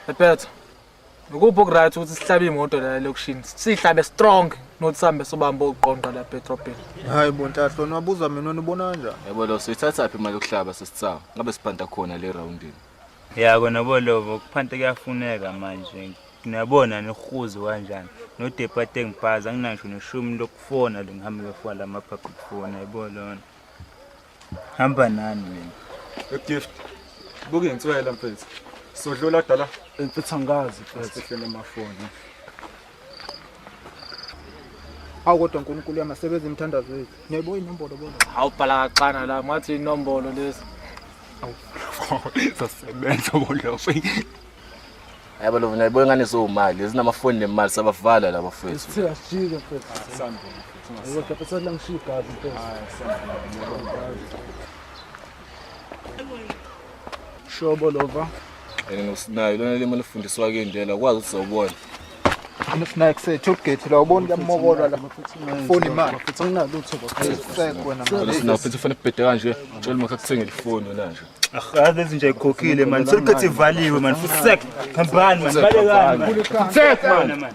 Ephetha. Ukuphi okuright ukuthi sihlabe imoto la lokushini. Sihlabe strong not sambe sobamba oqonqa la petrolpeni. Hayi bo Ntahlo niwabuza mina unibona kanjani? Yebo lo sithatha phi imali yokuhlaba sesitsawa. Ngabe siphanda khona le roundini. Yako nabolovo kuphanta kuyafuneka manje. Ngiyabona nehuzi kanjani. No departe ngibhaza anginasho neshumi lokufona lo ngihambe befona la public phone ayibona. Hamba nani mina? Gift. Buke ngitswela mfethu. Sodlula dala. Mfethu angazi mfethu. Sihlele amafoni. Hawu kodwa uNkulunkulu yamasebenza imthandazo wethu. Niyayibona inombolo bona. Awubhala kaxana la ngathi inombolo lezi. Sasebenza bodlofu. Yebo lo nayibona ngane sowumali ezinamafoni nemali sabavala laba fethu. Sithe asijike mfethu. Sandile. Yebo kepha selangishiya igazi mfethu. Shobo lova. Ngosinayo lona lema lifundiswa ke indlela kwazi ukuthi sawubona. Anisinayo kusethu gate la ubona kuyamobolwa la. Phone imali. Mfethu nginalo utho Sekho wena. Sina fethu ufuna ubhede kanje tshela uma kuthengele ifoni wena nje. Lezi nje ikhokhile man selikathi ivaliwe man fusek hambani man balekani Sek man.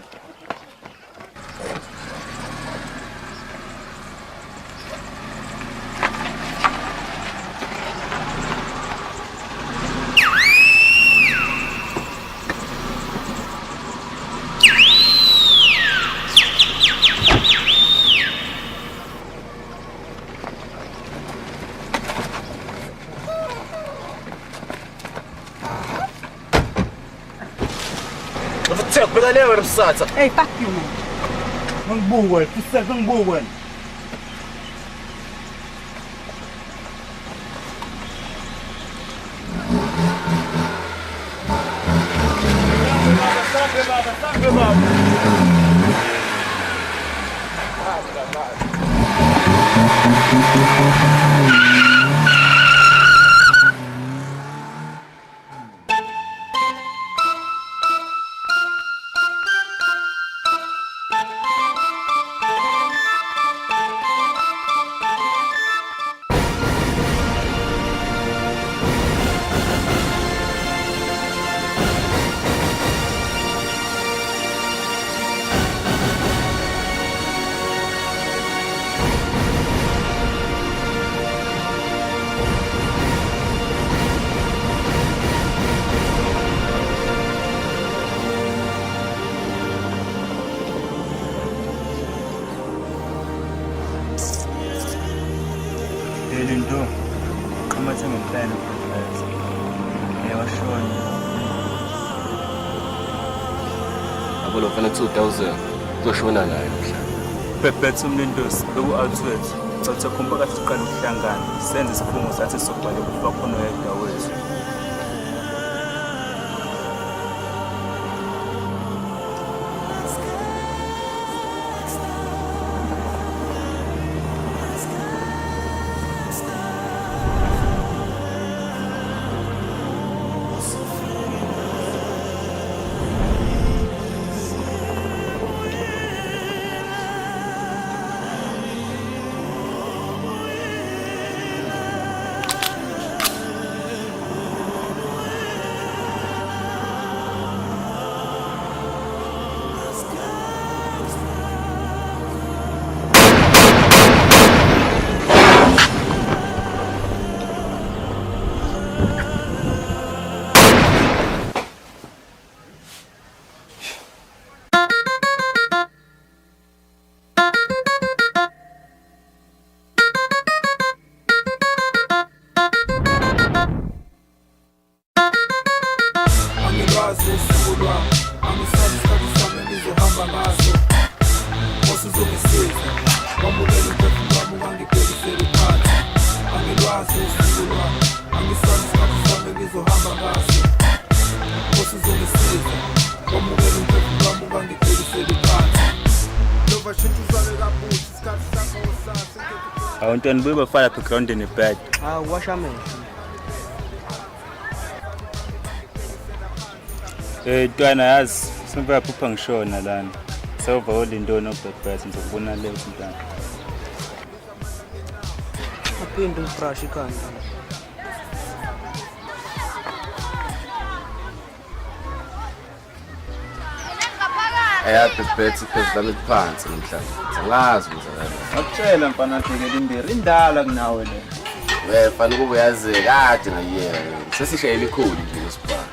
Bela lewe msatha. Hey, fuck you, man. ngibukwe fusek ngibukwe Lento qamathe ngempela mfethu yawashona Abo lo fana 2000 uzoshona naye mhla. Bebethu umlendosi beku outwet thatha khomba kathi siqala ukuhlangana senze isikhungo sathi sokubhala kufa khona yedwa wethu awuntoni buye bafala background in the bed Washa amehlo. Twana yazi simbe yaphupha ngishona lana sewuva olintoni obreakfast ngizokubona le ntwana Aphinde ubrush ikhanda. Ayaphi bhethi phezulu lami phansi namhlanje. Angazi ukuthi Akutshela mfana Dlekela Imbiri indala kunawe le. Wefana kube uyazi kade ngiyela. Sesishayela ikhulu nje lesibhala.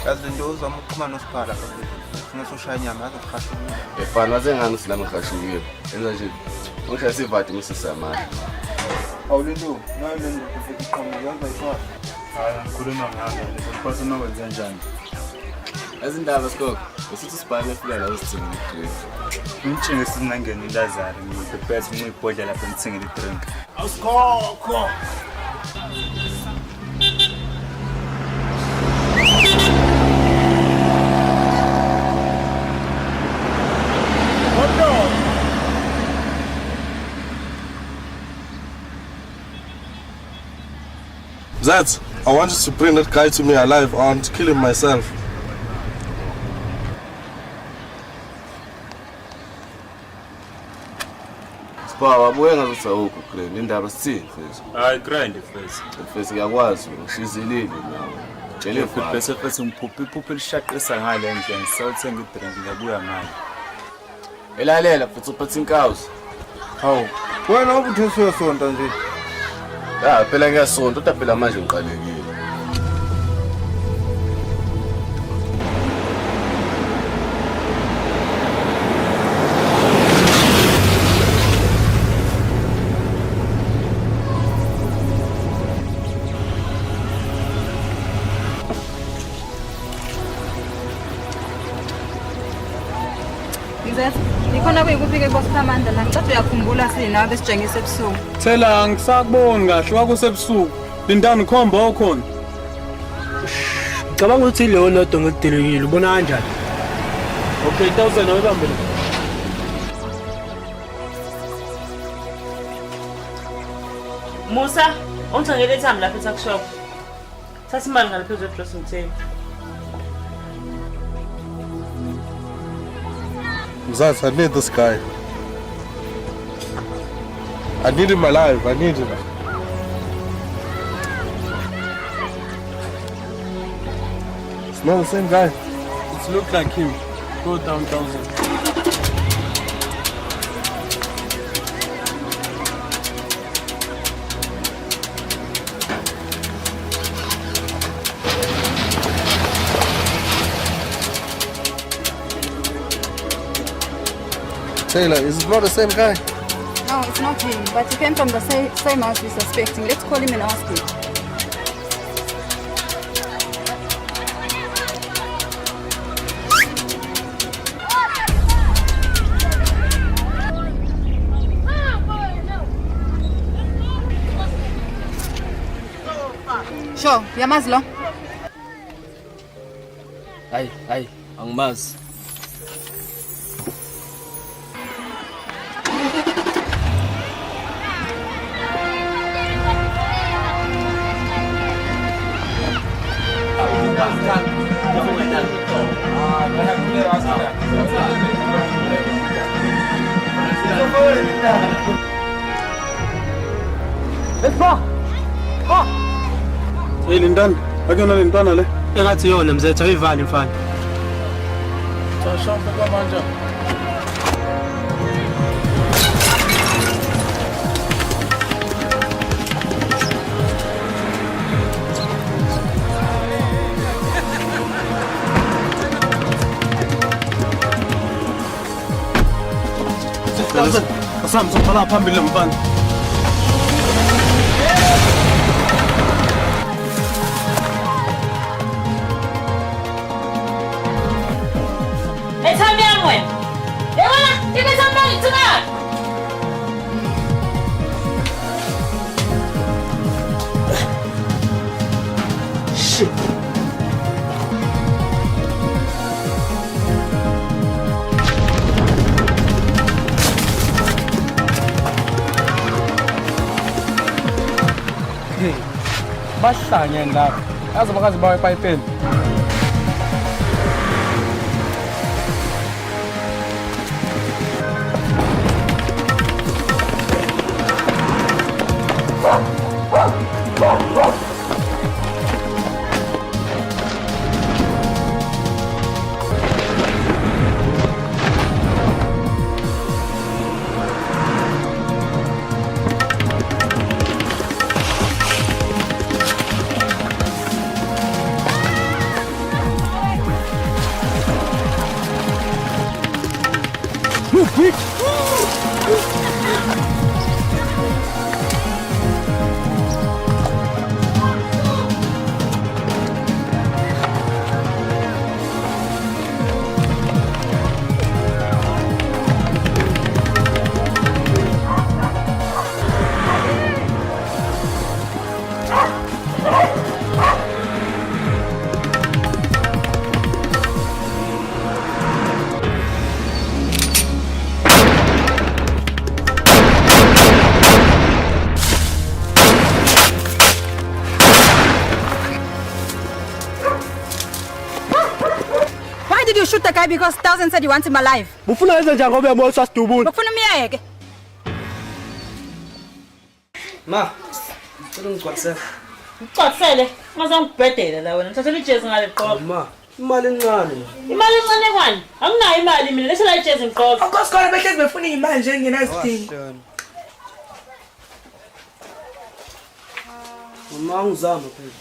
Yazi nje uzama ukuxhumana noSiphala lapha. Singasoshaya inyama yazi ukhashukile. Efana wazengani silami ngashukile. Enza nje. Ngishaya sivadi msisamali. Awulinto, nayo lento iqhamuka yenza isona. Hayi ngikhuluma ngayo le. Phose nokwenza kanjani? Ezindaba sikho. Usithi sibhale efika la usithini drink. Ngitshinge sinangena uLazari ngiphethe ngiyibhodla lapha ngithengele idrink. Awusikhokho. Zat, I wanted to bring that guy to me alive. I want to kill him myself. Sibawa abuye ngazuthi awukho Green. Indaba sithini mfethu? Hayi grind face. Mfethu ngiyakwazi ngishizilile nawe. Tshele Futhi bese futhi ngiphupha lishaqisa ngale ndlela ngisawuthenga idrink ngabuya ngayo. Elalela mfethu uphathe inkawuzi. Hawu, wena ubuthi usuyosonta nje. Phela ngiyasonta kodwa phela manje ngiqalekile. Ikhona kuyikuphi-ke bosiphamandla la ngicela uyakhumbula sinawe besijengise ebusuku. Thela angisakuboni kahle kwakusebusuku. Lindani khomba okhona. Ngicabanga ukuthi leyo lodwa ngikudelekile ubona kanjani? Okay, 1000 nawe bambele. Musa, ungithengele ithambo lapha eTuckshop. Thatha imali ngale phezulu dressing table. Zat, I need this guy. I need him alive. I need him. It's not the same guy. It look like him. Go down 1000. Taylor, is it not the same guy? No, it's not him, but he came from the same house we're suspecting. Let's call him and ask him. Sure, yamazi lo? Hayi, angimazi. Hey Lindani, akuyona le ntwana le. Engathi yona mzethu ayivali mfana. Sashamba kwamanje. Asam sophela phambili mfana. Ethami yami wena. Yabona, ibethamali thina. Shit. Bahlanye lapha. Yazi bakazi bawe epayipeni. guy because Thousand said you want him alive. Ufuna yenze njani ngoba uyamosa sidubula? Ufuna umyeke. Ma, cela ngicwasela. Ucacele, ngazangibhedela la wena. Thatha ijezi ngale gqoka. Ma, imali encane. Imali encane kwani? Anginayo imali mina, lesa la ijezi ngigqoka. Okosikole behlezi befuna imali nje nginazidingo. Mama ngizama phela.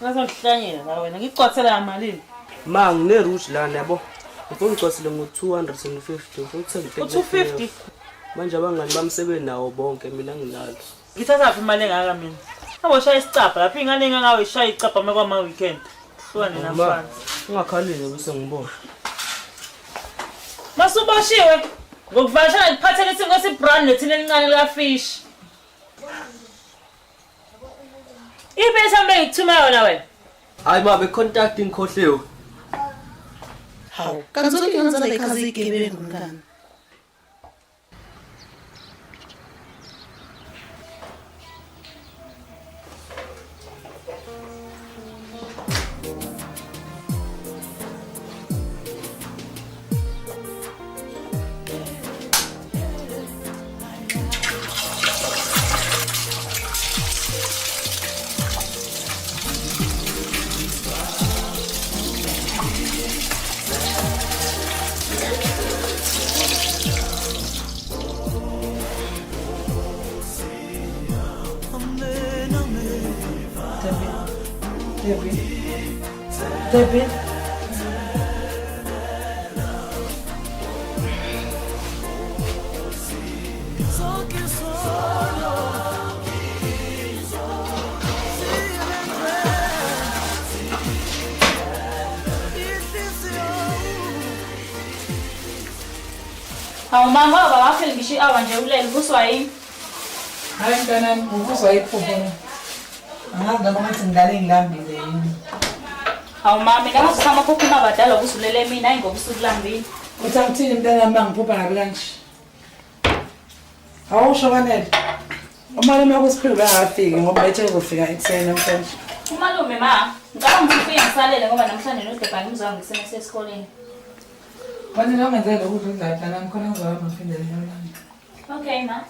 Ngazangihlanyela la wena. Ngicwasela yamalini. Ma ngine-rouge lana yabo. Ngifuna ngicwasele ngo-250 ngifuna U250. manje abangani bamsebenzi nawo bonke mina nginalo. Ngithatha imali engaka mina. Aboshaya isicapha lapha ingane engangawe ishaya icapha makwama weekend. Hlukane namfana. Ungakhalile bese ngibona. Masuboshiwe ngokuvashana liphathele isingo esibrand nethini elincane lika fish. Ibesa mbe ngithuma yona wena. Hayi ma becontact ngikhohliwe. Hawu, kanti zonke ngenzela ikhazi igebengu ngani? Debbie. Hawu mama baba wafeli ngisho i-hour nje ulele kuswa yini? Hayi mntanami ukuzwa iphupho. Angazi noma ngathi ngidale ngilambile yini. Hawu mama mina ngathi sama phupho mabadala ukusulele mina hayi ngoba usukulambile. Uthi angithini mntanami mangiphupha ngabe kanje. Awusho kanele. Umalume wakusiphilo bengafiki ngoba bethe uzofika ekuseni namhlanje. Umalume ma, ngicabanga ukuthi ufike ngisalele ngoba namhlanje noDebhani ngizwa ngisena sesikoleni. Kwani noma ngenzela ukuthi udlala mntanami khona ngizokwazi ukuphindela enyolani. Okay ma.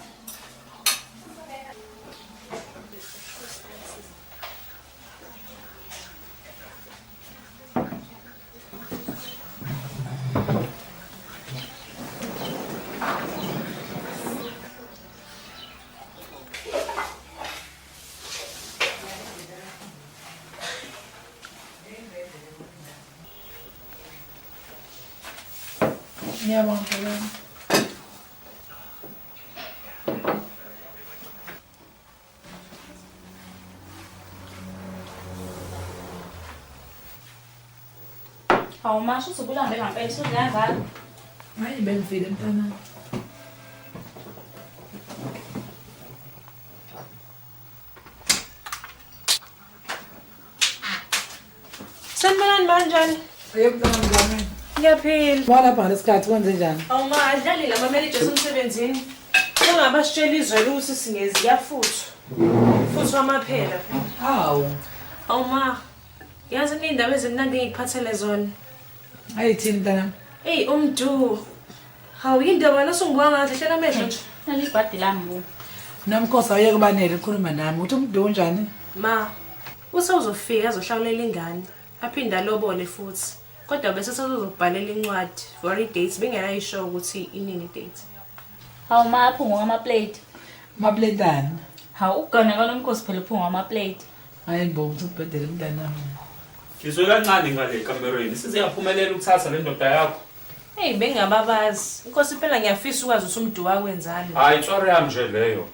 Ngiyabonga mntanami. Hawu ma, shuthi ubulambe ngampela sudlangala. Hayi bengifile mntanami. Sanibonani banjani? Yebo mntanami ngiyamini. Ngiyaphila. Walapha ngesikhathi kwenze njani? Awu ma, adlalile ama-managers emsebenzini. Ungabasitshela izwele ukuthi singezi yafuthwa. Futhi wamaphela. Hawu. Awu ma, yazi kuney'ndaba ezimnandi engikuphathele zona. Ayithini mntanami? Eyi umdu. Hawu yindaba nasungibuka ngathi hlela amehlo nje. Nalibhadi lami bu. Nomkhosi awuyeke ubanele ukukhuluma nami. Uthi umuntu unjani? Ma, usawuzofika azohlawulela ingane. Aphinde alobole futhi. Kodwa bese sazozobhalela incwadi for i-dates bengenayisho ukuthi inini i-date. Hawu ma, aphungu ngamaplate. Mabletani. Hawu ukugana kaNomkhosi phela uphungu ngamaplate. Hayi ngibonga ukuthi ubhedele mntanami. Ngizwe kancane ngale kamereni. Siziyaphumelela ukuthatha le ndoda yakho. Hey bengababazi. Inkosi phela ngiyafisa ukwazi ukuthi umdu wakwenzani. Hayi inhloro yami nje leyo.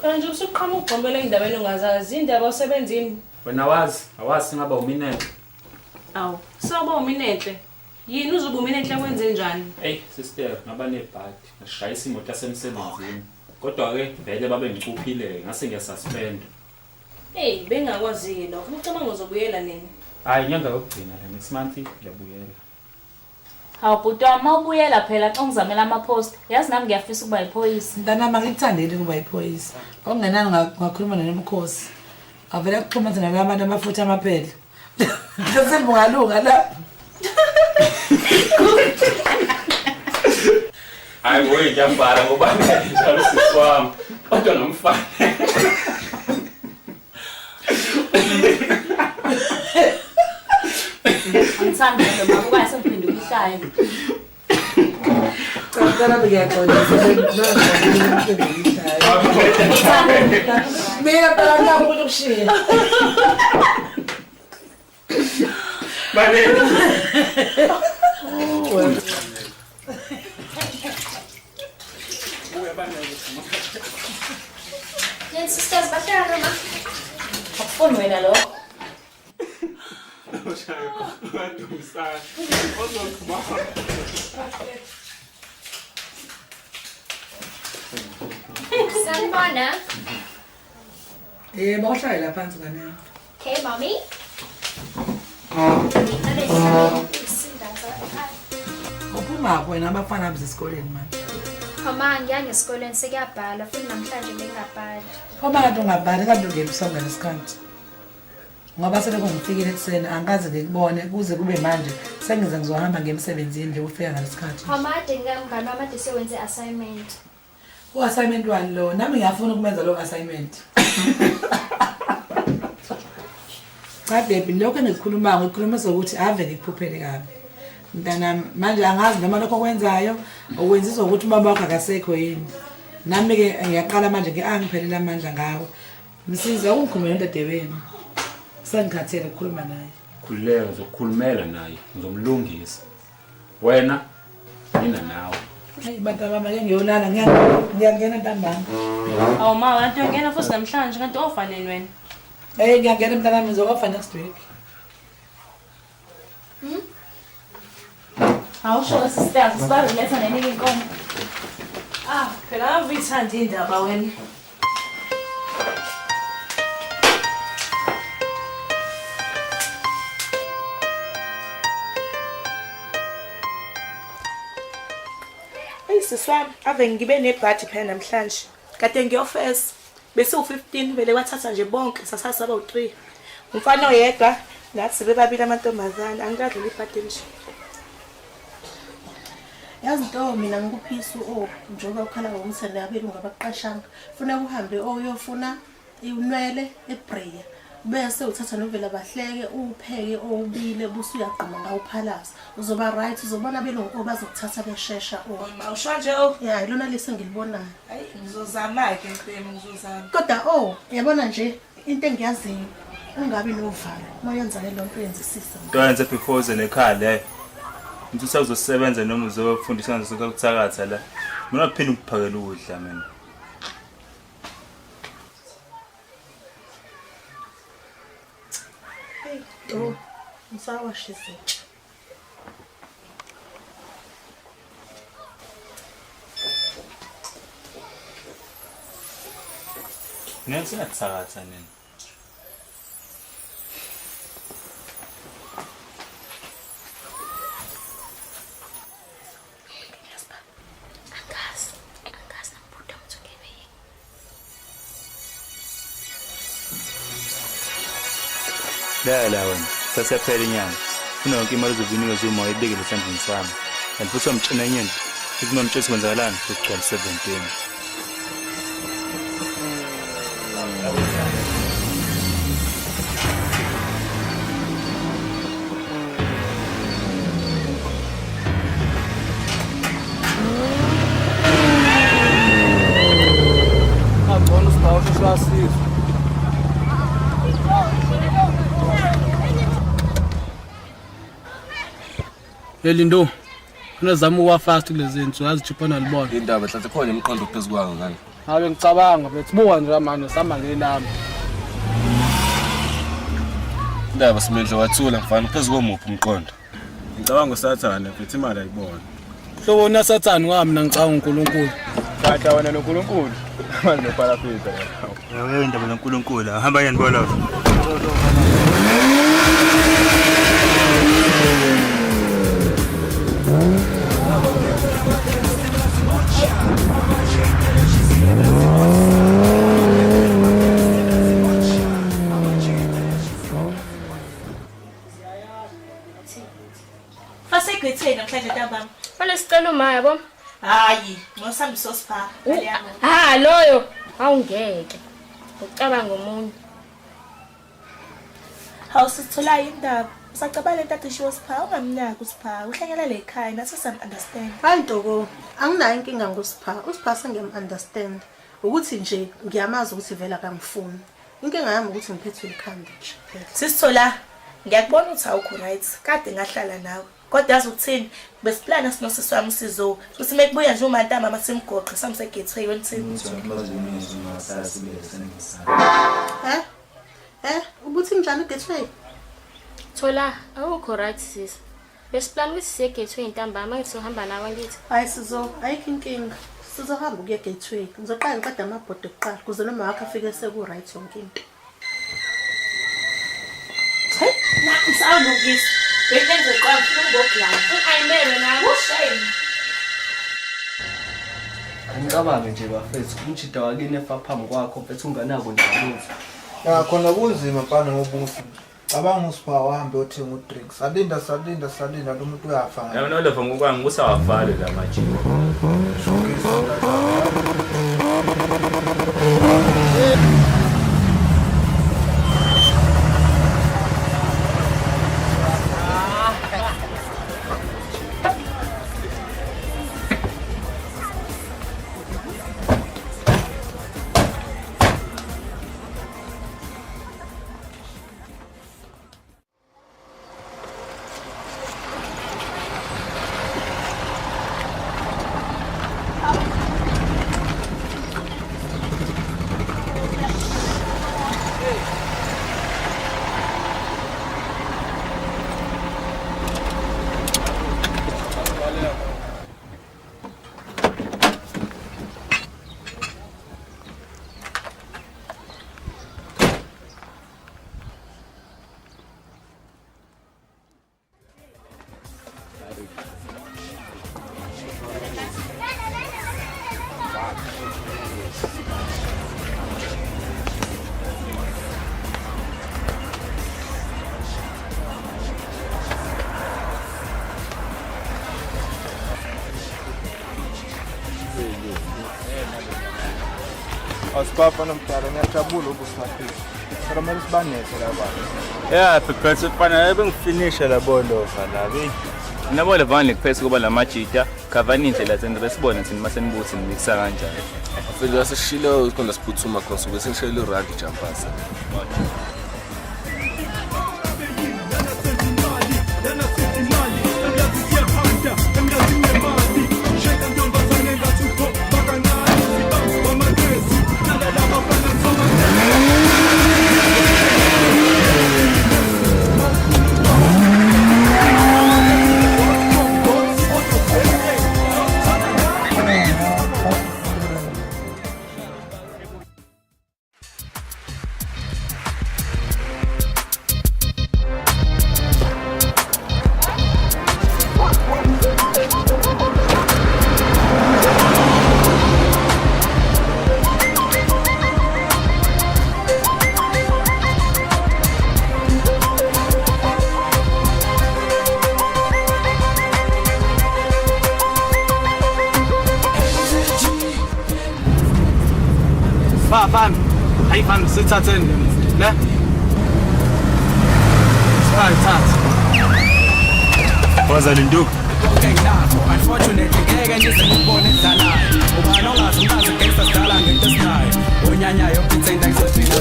Kana nje usuqhamuka ugqombele endabeni ongazazi indaba osebenzini. Wena awazi singaba uminenhle. Awu, sawuba uminenhle. Yini uzoba uminenhle kwenze njani? Hey sister, ngaba nebhadi. Ngashayisa imoto yasemsebenzini. Kodwa ke vele babe ngicuphile ngase ngiyasuspend. Hey bengakwazi lokho. Ucabanga uzobuyela nini? Hayi inyanga yokugcina le next month ngiyabuyela. Hawu bhuti wami mawubuyela phela xa ungizamela ama-post. Yazi nami ngiyafisa ukuba yiphoyisa. Mntanami angikuthandeli ukuba yiphoyisa. Okungenani ngakhuluma nomkhosi. Avele akuxhumanisa nalabantu amafutha amaphela. Sesilungalunga la. Hayi ngoyi ngiyabhala ngoba njalo siswami. Kodwa nomfana. Angithandi noma kuba sengiphinde uyihlaye. Ngicela ngiyaxolisa mina phela ngiyabona ukushiya. Bale. Yes, sisters, bahlala ma. Akufuni wena lo. Sanibona. Bawuhlale la phansi ngane yami. Okay, mommy. Uphuma wena abafana abize esikoleni manje. Mama, ngiyange esikoleni sekuyabhala futhi namhlanje bengabhali. Phoma kanti ungabhali kanti ungemsonga lesikhathi. Ngoba sele kungifikile ekseni angikaze ngikubone kuze kube manje sengize ngizohamba ngemsebenzini nje ufika ngalesikhathi. Mama, dinga mngani wami ade sewenze assignment. Assignment wani lo? Nami ngiyafuna ukumenza lo assignment. Cha baby, lokho engikhuluma ngikhuluma sokuthi ave ngikuphuphele kabi. Mntana manje angazi noma lokho kwenzayo okwenziswa ukuthi ubaba wakho akasekho yini. Nami ke ngiyaqala manje ke angiphelela amandla ngawo. Msiza ungikhulumela entadewenu. Sengikhathele ukukhuluma naye. Khululeka uzokhulumela naye, ngizomlungisa. Wena mina nawe. Hey bantaba manje ngiyolala ngiyangena ntambama. Awu ma, kanti uyangena futhi namhlanje kanti ovaleni wena? Ngiyangena mntanami ngizofa next week. Awusho sister, sibazi letha neningi inkomo. Phela ngivithanda indaba wena. Siswami ave ngibe nebhadi phela namhlanje kade ngiyofesa bese u15 vele wathatha nje bonke sasasaba u3 umfana oyedwa nathi sebebabili amantombazana angikadlula ibhadi nje. Yazi nto mina ngikuphisa njengoba ukhala ngokumsele abelungu abaqashanga funa uhambe oyofuna inwele eBreya bese uthatha novela bahleke upheke obile busu uyaqhuma ngawo palace uzoba right uzobona abelungu bazokuthatha beshesha Awusho nje yeah ilona lesi ngilibonayo. Hayi ngizozama ke ngicela ngizozama. Kodwa yabona nje into engiyaziyo ungabi novalo mayenza le lonto yenzisisa. Ntoyenze before nekhaya le. Umuntu usazosebenza noma uzofundisa ngizokho kuthakatha la. Mina kuphinde ukuphakela ukudla mina. Ngisawashisa. Ngiyathakatha nini? La wena sasephela inyanga funa yonke imali zovinika zuma ayibekele esandleni sami and futhi umtshena yenyeni futhi nomtshesi kwenzakalani ukugcwala 17. Abona usbawo shashasiza. Lindo unezama uwa fast kulezi zinto azichiphana libona indaba hlathe khona imiqondo phezukwayo ngani ngabe ngicabanga bethi buka nje manje sama ngelami indaba simendle wathula mfana phezukomuphi umqondo ngicabanga usathane futhi imali ayibona hlobo unasathani wami mina ngicabanga uNkulunkulu Kata wena noNkulunkulu manje parapita Yawe indaba noNkulunkulu hamba yena bola Uma yabo? Hayi, ngosambisa spa. Ha loyo. Awungeke. Ucabanga umuntu. Awusithola indaba. Usacabanga lento ishiwo spa, ungamnyaka uspa. Uhlengela le ekhaya nathi sam understand. Hayi Ntoko, anginayo inkinga ngosipha. Usipha sengiyam understand. Ukuthi nje ngiyamazi ukuthi vela kangifuni. Inkinga yami ukuthi ngiphethwe ikhanda nje. Sisithola, ngiyakubona ukuthi awukho right. Kade ngahlala nawe. Kodwa yazi ukuthini? Besiplana sinosisi wami sizo. Futhi mekubuya nje umantama masimgoqe samse gateway wenthini. Ubuthi njani gateway? Thola, awukho right sis. Besiplan ukuthi siye gateway intambama ngithi sohamba nawe ngithi. Hayi sizo, ayikho inkinga. Sizohamba ukuya gateway. Ngizoqala ngiqeda amabhodo kuqala kuze noma wakho afike seku right yonke into. Hey, naku sawulungisa. Bengenze qala ngokuhlala. Ayimele nawe. Ushame. Angicabange nje bafethu umjida wakini efa phambi kwakho mfethu unganako nje lutho. Ya khona kunzima mfana ngobuso. Cabanga usipha wahambe othenga udrink. Salinda lo muntu uyafa. Yabona lo mfana ngokwanga kusawafale la majini. Asipapa nomtala ngiyajabula ukusimaphisa. Kodwa manje sibanese la baba. Yeah, because ufana bengifinisha la bolova la be. Nabo levani kuphesa kuba la majita, kavani indlela zenza besibone sini masenibutsi nimikisa kanjani. Afela sishilo ukhona siphuthuma khona sobe sengishayela irandi jumpers. Fam, hey fam, sithatheni ne? Sithatha. Wazali ndugu. Unfortunately, ngeke ngize ngibone edlalayo. Ubani ongazi umlazi gangster sidala ngento esinayo. Onyanyayo pretend ngizojila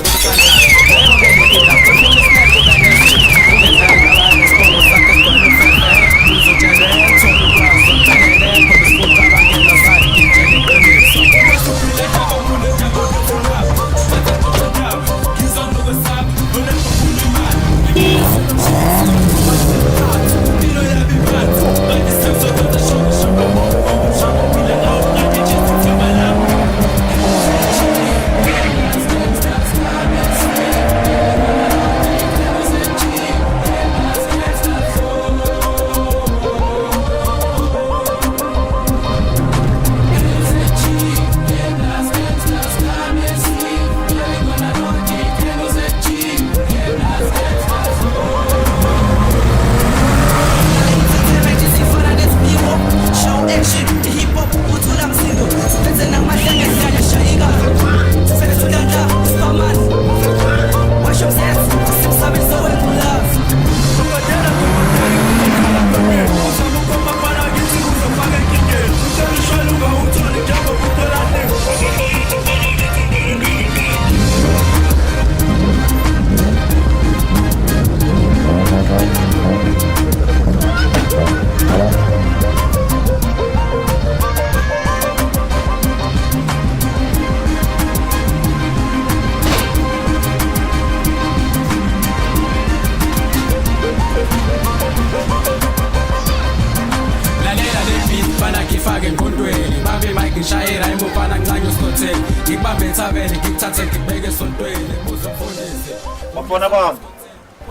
ngishayela imufana ngincane usikhothe ngikubambe ethaveni ngikuthathe ngibeke esontweni buzo mfundisi Bafana bami.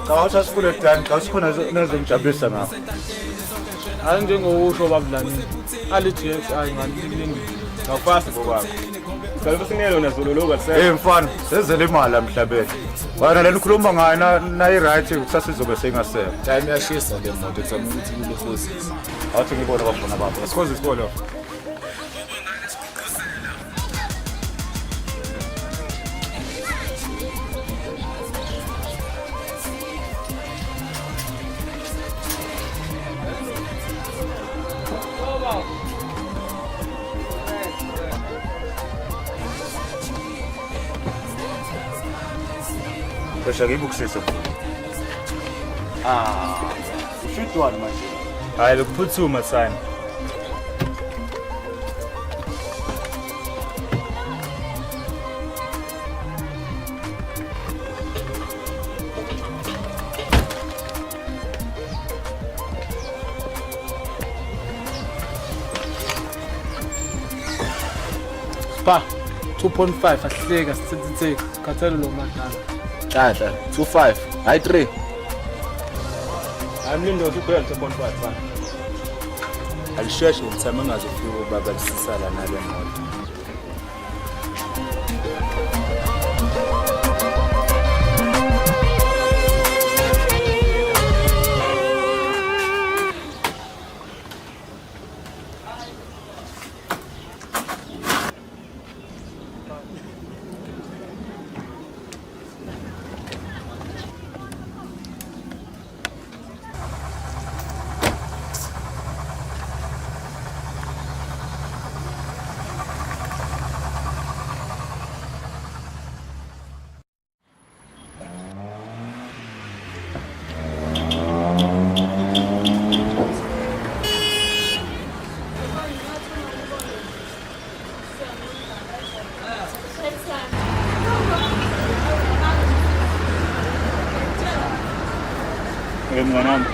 Cha usasikule dani, cha usikhona nezongijabulisa ngapha. Hayi njengokusho babudlanini. Ali GXI ngani Ngafasi bobaba. Ngicela usinele wena zololoka sese. Mfana, sezele imali emhlabeni. Wena leni ukhuluma ngayo na right kusasa izobe sengasela. Time yashisa le moto ekuthana ukuthi kule forces. Awuthi ngibona bafana babo. Asikhoze isikolo. Pesha ngibukisisa. Ushit one manje. Hayi lokuphuthuma sana. Spa 2.5 ahleka sithethe khathele lo madala. Hla 25 hayi 3 Amlindo usukhwela 2.5 fana. Alisheshe ngithama ngazofika ubaba lisisala nale moto. Mwanami,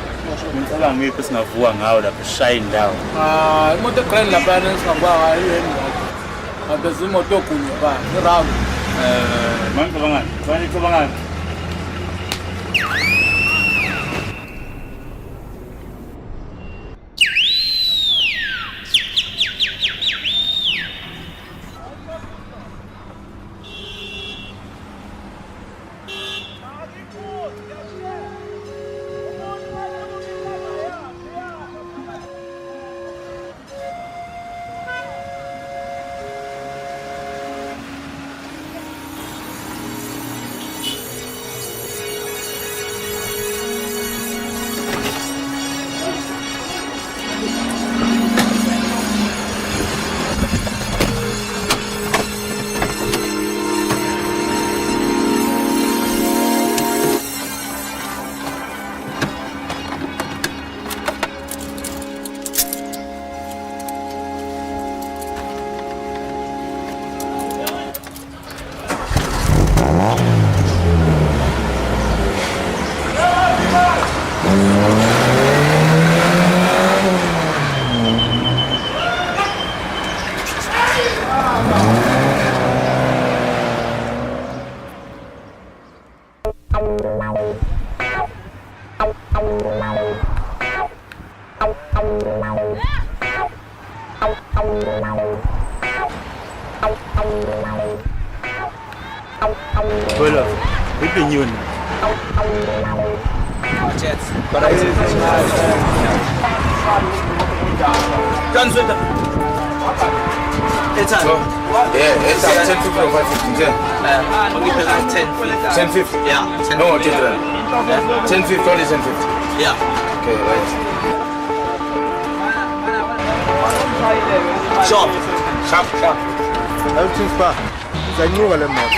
ngicela ngiphe singavuka ngawo lapha shaya indawo. Imoto egrand lapha singakwazi ayeni. Abeze imoto okunye ba, iround. Manje bangani? Manje bangani? Voilà, et pignon. It's on. Yeah, it's 10.50 or 5.50. 10.50. Yeah. No, 10.50, only 10.50. Yeah. Okay, right. Sharp. Everything's fine. It's a new element.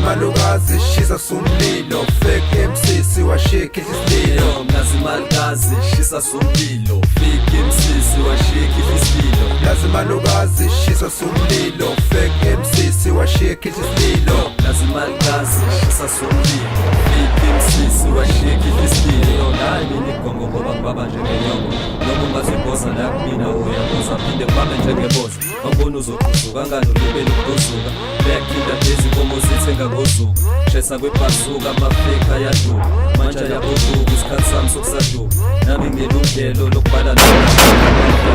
Malukazi shisa sumlilo fake MC siwashiki isililo Nazimalukazi shisa sumlilo fake MC siwashiki isililo Nazimalukazi shisa sumlilo fake MC siwashiki isililo Nazimalukazi shisa sumlilo fake MC kangani ulibele ukuduzuka Backkinda phezi komo zithenga ngozuka Shesa kwebhazuka amafeka yaduka Manje ayaboduka isikhathi sami sokusaduka Nami ngelungelo lokubala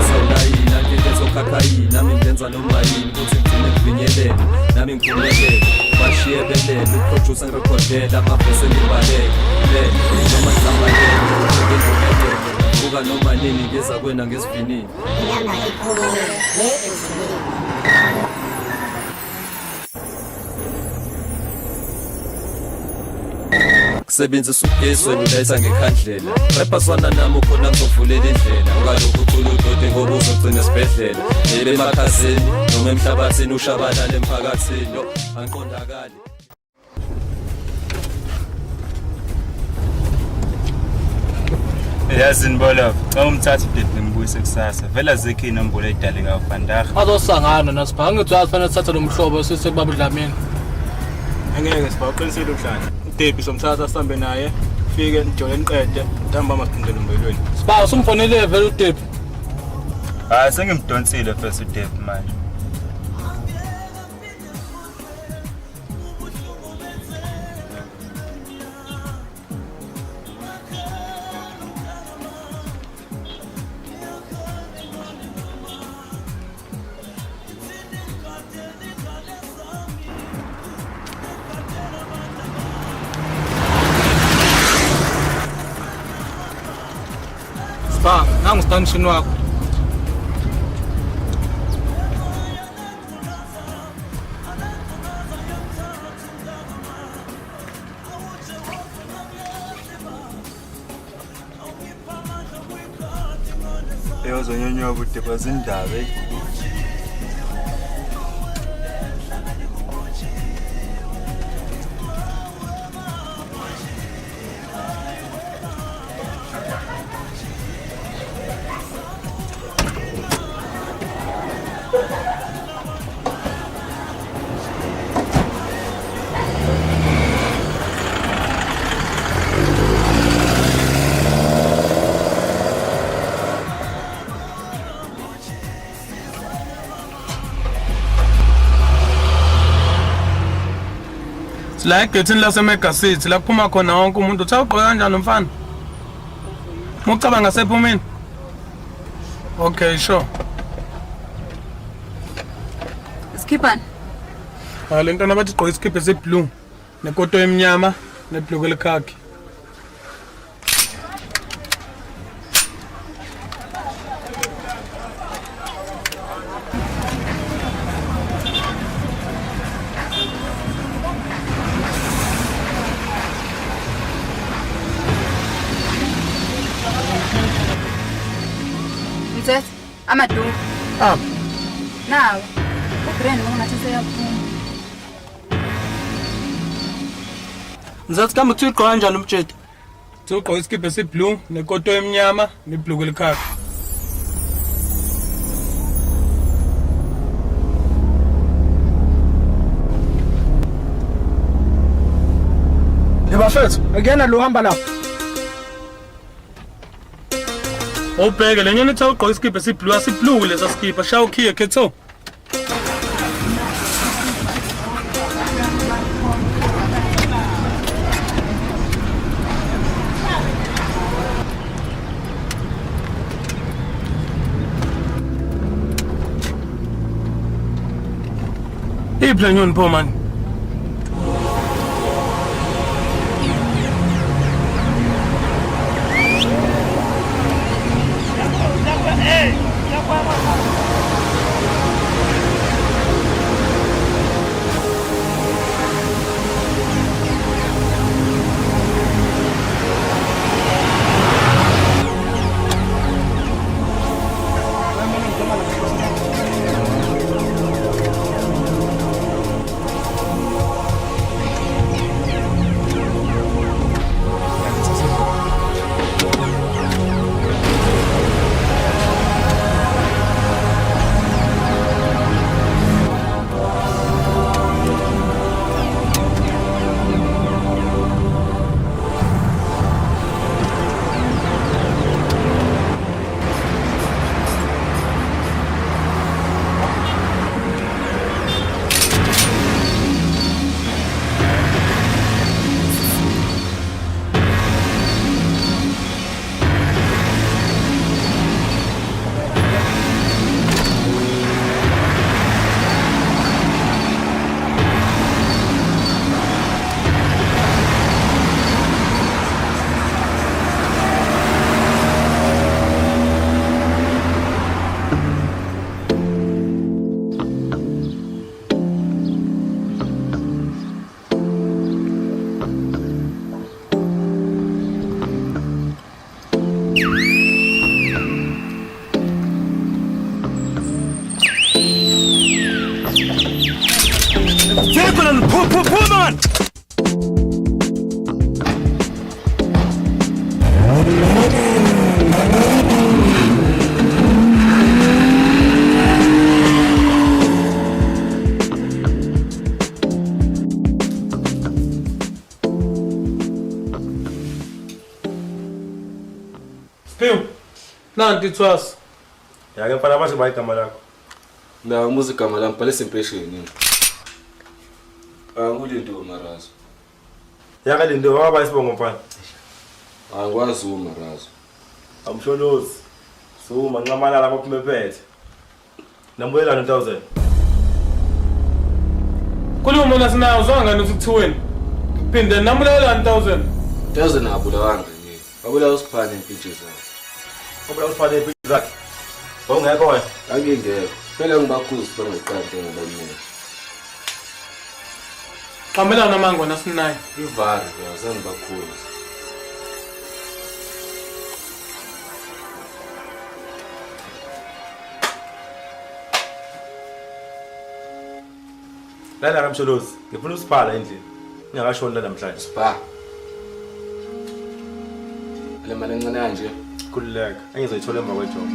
Sawulayini angenza okhakhayini Nami ngenza noma yini Kuthi ngigcine kuvinyelela Nami ngiphumelele Bashiye belele Uproducer ngirekhodela Amavese ngibalele Noma ngizabalele Ngendumelele Buka noma nini ngeza kwena ngesivinini Kusebenzisa ugesi wena uletha ngekhandlela Rephaswana nami ukhona ngizovulela indlela Ungalokhu uthula udode ngoba uzogcina esibhedlela Ebe emakhazeni noma emhlabathini ushabalala emphakathini Angiqondakali Yazini bola xa umthatha uDepi ngibuyise kusasa vela azikho inombolo edale kawo Vandag azosangana nasipha ngithi uyafanele thatha lo mhlobo sesekubaba uDlamini angeke sibaqinisekile uhlanje uDepi somthatha sihambe naye fike nijole niqede ntamba maphindele umbelweni siba usumfonele vele uDepi hayi sengimdonsile first uDepi manje nangu stanishini wakho eyozonyonywa bude kwazindaba la egethini laseMega City la kuphuma khona wonke umuntu uthe ugqoke kanjani mfana Mucabanga sephumini Okay sure Skipani le nto nabathi gqoka isikipha esiblue nekoto emnyama nebhlukwe lekhakhi Amadu. Ah. Now, ubrand ungathi seyaphuma. Ngizathi kambe kuthi ugqoka kanjani umtshedi? Ugqoka isikipha esiblue nekoto emnyama nebhlukwe lekhakhi. Yebafethu, akuyena lo hamba lapha. Ubheke lenyoni ithe ugqoka isikipha esiblue asiblue lesa skipha shawu khiye ketho Iblenyoni pho man Pull man. Spill. Nanti thwas. Yake mfana bathi bayigama lakho. La umuzi igama lami bhalisa impression yini. Angulinto marazo. Yake lindo waba isibongo mfana. Angikwazi umarazo. Amsholozi. So manqamana lapha phuma ephethe. Nambulela 1000. Khuluma mina sinayo zonke ukuthiweni. Phinde namulela 1000. 1000 abulawanga yini. Babula usiphane impintshi zakhe. Babula usiphane impintshi zakhe. Ongekho wena? Angingekho. Phela ngibakhuzi bangiqande ngabamina. Qhamela namango nasinayo. Ivari yazange bakhuzi. Lana kamsholozi, ngifuna usiphala endlini. Ngingakashoni la namhlanje. Spa. Le mali encane kanje khulileka. Engizoyithola emva kwejob.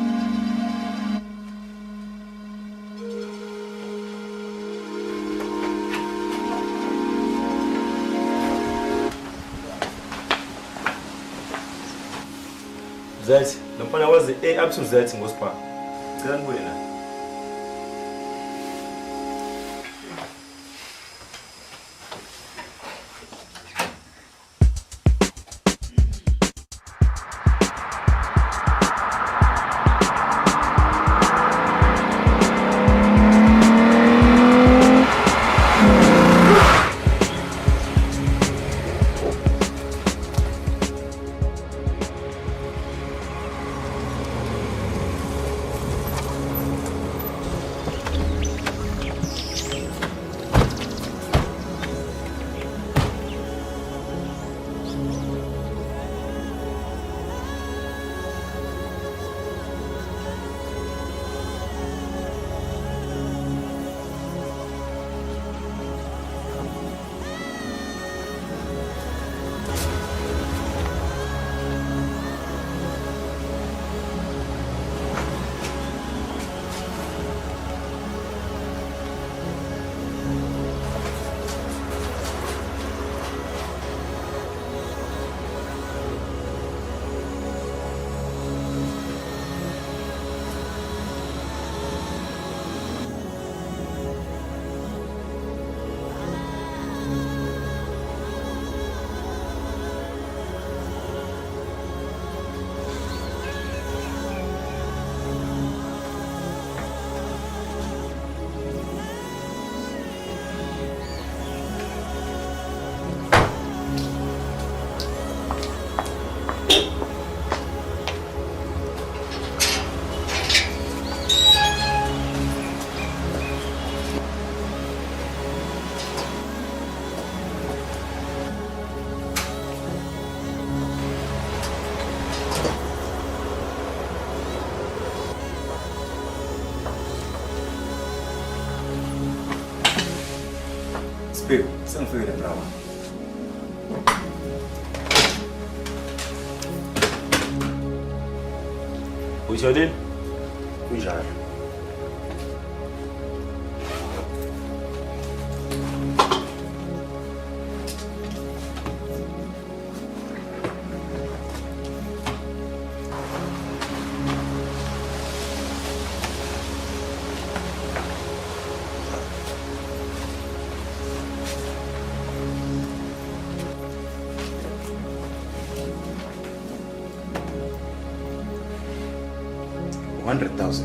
Z, nomfana wazi A up to Z ngosipha. Ngicela nibuye la. Spill, sengifikile bravo. Uyisholile? Kunjalo. $100,000.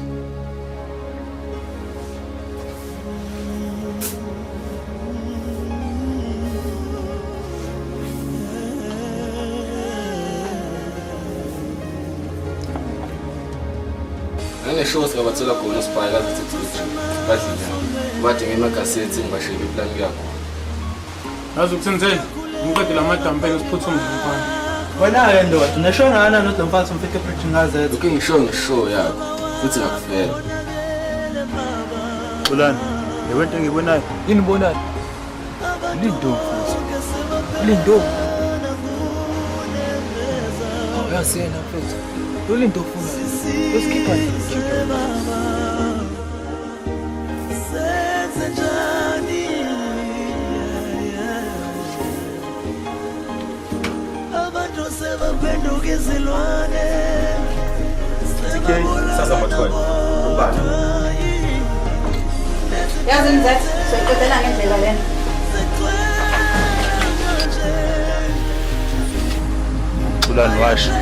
Ngisho siyabathela khona uSpy kaze sithi badlile. Bathi ngemagasethi ngibashela iplan yakho. Yazi ukuthenzeni? Ngiqede la madampeni siphuthume umfana. Wena ke ndoda, unasho ngana nothi lo mfana umfike preaching ngaze. Uke ngisho yakho. Futhi ngakufela. Ulana, yewento engibonayo. Yini ubonayo? Lindo. Lindo. Uyasena mfethu. Lindo ufuna. Usikhipha Sasa mathwala. Ubani. Yazi ngizathi soyiqedela ngendlela lena. Ulani washo.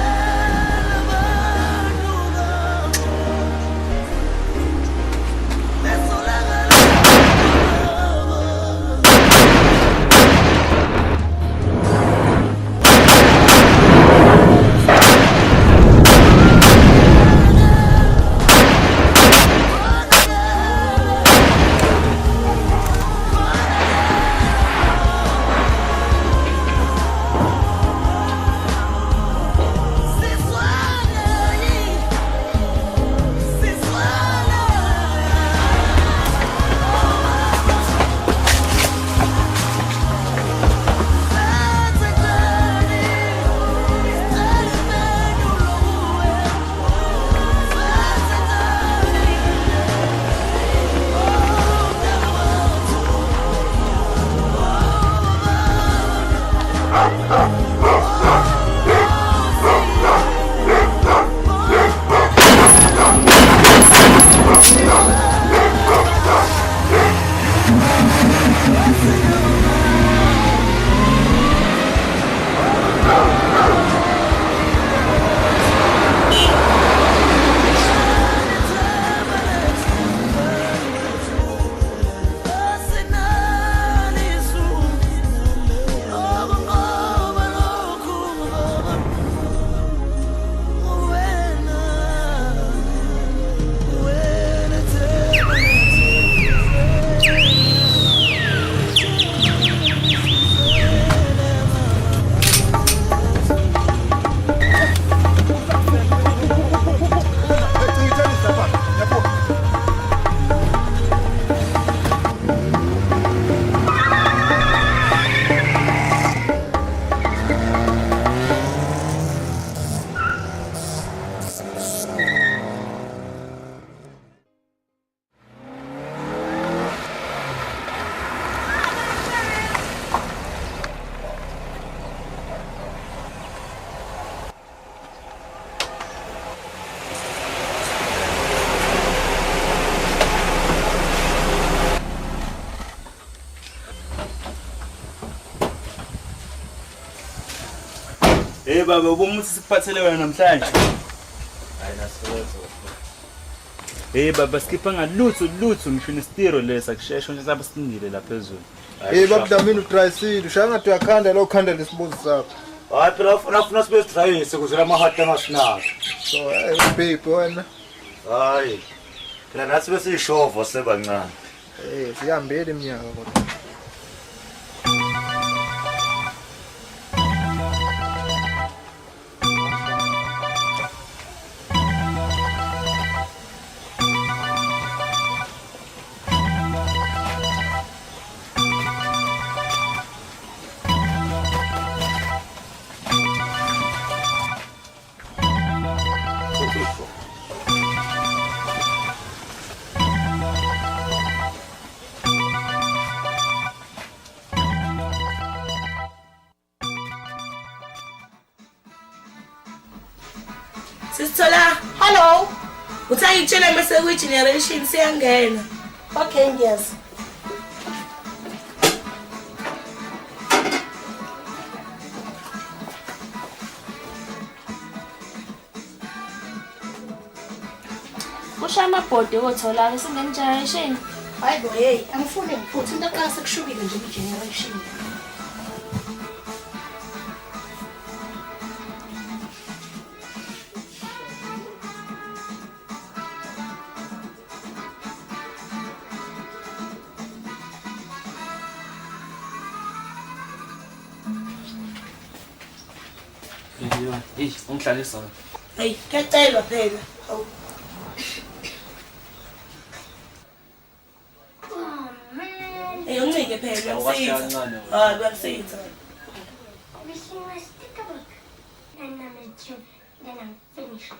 Baba ubumuthi sikuphathele wena namhlanje. Hayi nasisebenza. Baba skipha ngalutho ngisho nestiro lesa kushesha nje sabe sinile la phezulu. Baba mina utrysile ushaya ngathi uyakhanda lo khanda lesibuzi sakho. Hayi phela ufuna sibe sitrayise kuze lamahata angasinaka. So babe wena. Hayi. Phela nathi bese ishovo sebancane. Siyambele iminyaka kodwa. Sisithola, hello. Uthayitshela mase kwi generation siyangena. Okay, ngiyazi. Kusha amabhodi othola singene generation. Hayibo hey, angifuni ngifuthi into eqala sekushubile nje generation. Hey, ungihlalisa. Hey, kecelwa phela. Awu. Hey, uncike phela. kuyalisitha. Hayi kuyalisitha. Everything was stick a book. And I'm a joke. Then I'm finished.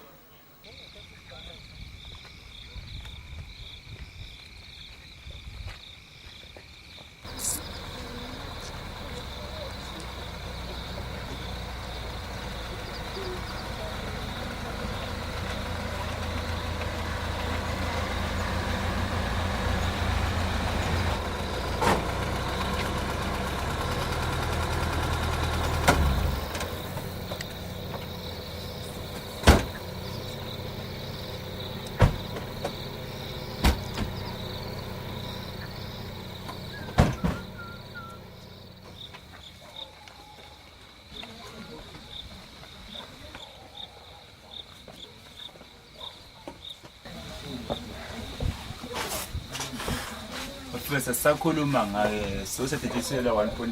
Mfethu sakhuluma ngaye sosethethisela 1.8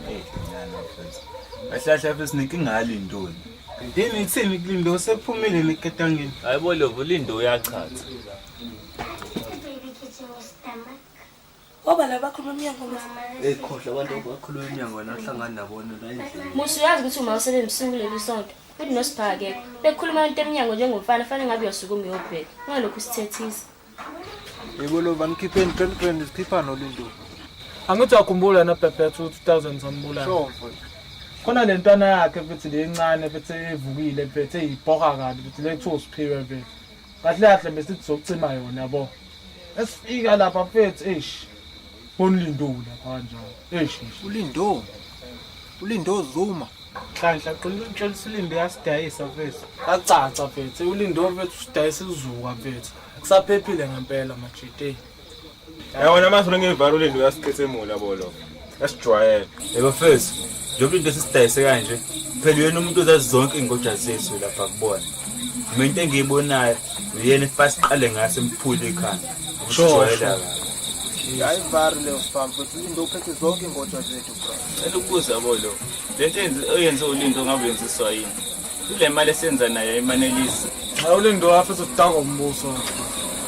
nyana mfethu. Ahlahla mfethu ninkinga ngale ntoni? Yini ngithini kulindo sephumile neketangeni. Hayibo Lovo lindo uyachatha. Oba la bakhuluma emnyango Ekhohle abantu abakhuluma emnyango nahlangana nabona la endlini. Musu uyazi ukuthi uma usebenzisa kuleli sonto futhi nosipha-ke bekhuluma into emnyango njengomfana fanele ngabe uyasukuma uyobheka ungalokhu usithethisa. Yebo Lova nikhipheni 20 sikhipha nolindo. Angithi uyakhumbula naBhebhethu 2000 sambulana. Sure mfowethu. Khona le ntwana yakhe futhi lencane futhi evukile futhi eyibhoka kabi futhi lethu usiphiwe mfethu. Kahle kahle bese sizokucima yona yabo. Esifika lapha mfethu Unlindula kanjalo. Ulindo. Ulindo Zuma. Hlanhla qinile utshela Silinde yasidayisa mfethu. Kacaca mfethu ulindo mfethu usidayisa izuka mfethu. Kusaphephile ngempela majite. Yabona manje ngevalo Lindo uyasiqhethemula bolo. Yasijwayela. Yebo mfethu, njengoba into sisidayise kanje, phela yena umuntu ozazi zonke ingoja zethu lapha kubona. Mina into engiyibonayo uyena fasiqale ngase emphule ekhanda. Ukusijwayela kabi. Hayivari leyo spampo Lindo uphethe zonke ingoja zethu bro. Elukuza bolo. Lento oyenze uLindo ngabe yenziswa yini? Kule mali esenza nayo emanelisi. Awulindo afethu udaka umbuso.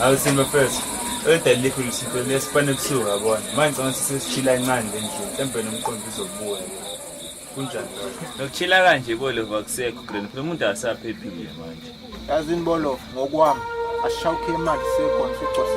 Awusini mfethu. Edelikho lisipho lesifane kusuka yabona. Manje ngicela sisishila incane endlini. Mhlambe nomqondo uzobuya. Kunjani lokho? Nokuchila kanje bolo vakusekho grand. Lo muntu asaphephile manje. Yazini bolo ngokwami ashawukhe imali sekhona sicose.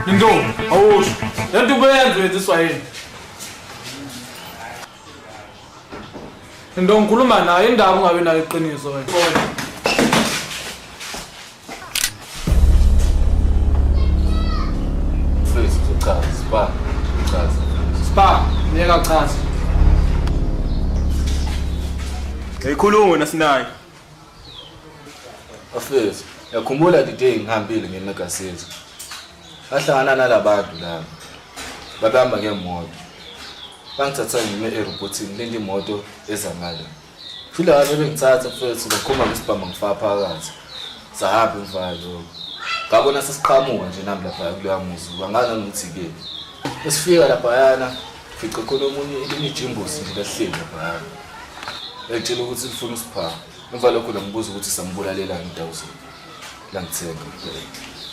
Indo, awusho. Lento beyenziswa yini? Indo ngikhuluma naye indaba ungabe nayo iqiniso wena. Please, uchaza, Spa, ngeke achaze. Ngikhuluma nasinaye. Afethu, yakhumbula the day ngihambile ngemegaseti. Bahlangana nalabantu la. Babamba ngemoto. Bangithatha ngime airportini leli moto ezangala. Fila wale bengithatha fethu bakhoma ngesibhama ngifaka phakathi. Sahamba imvalo. Ngabona sesiqhamuka nje nami lapha kuleya muzi. Angana nokuthi ke. Esifika lapha yana fica khona omunye ilijimbusi nje lahleli lapha yana. Etshela ukuthi ufuna usipha. Emva lokho ngibuza ukuthi sambulalela ngidawuze. La ngithenga kuphela.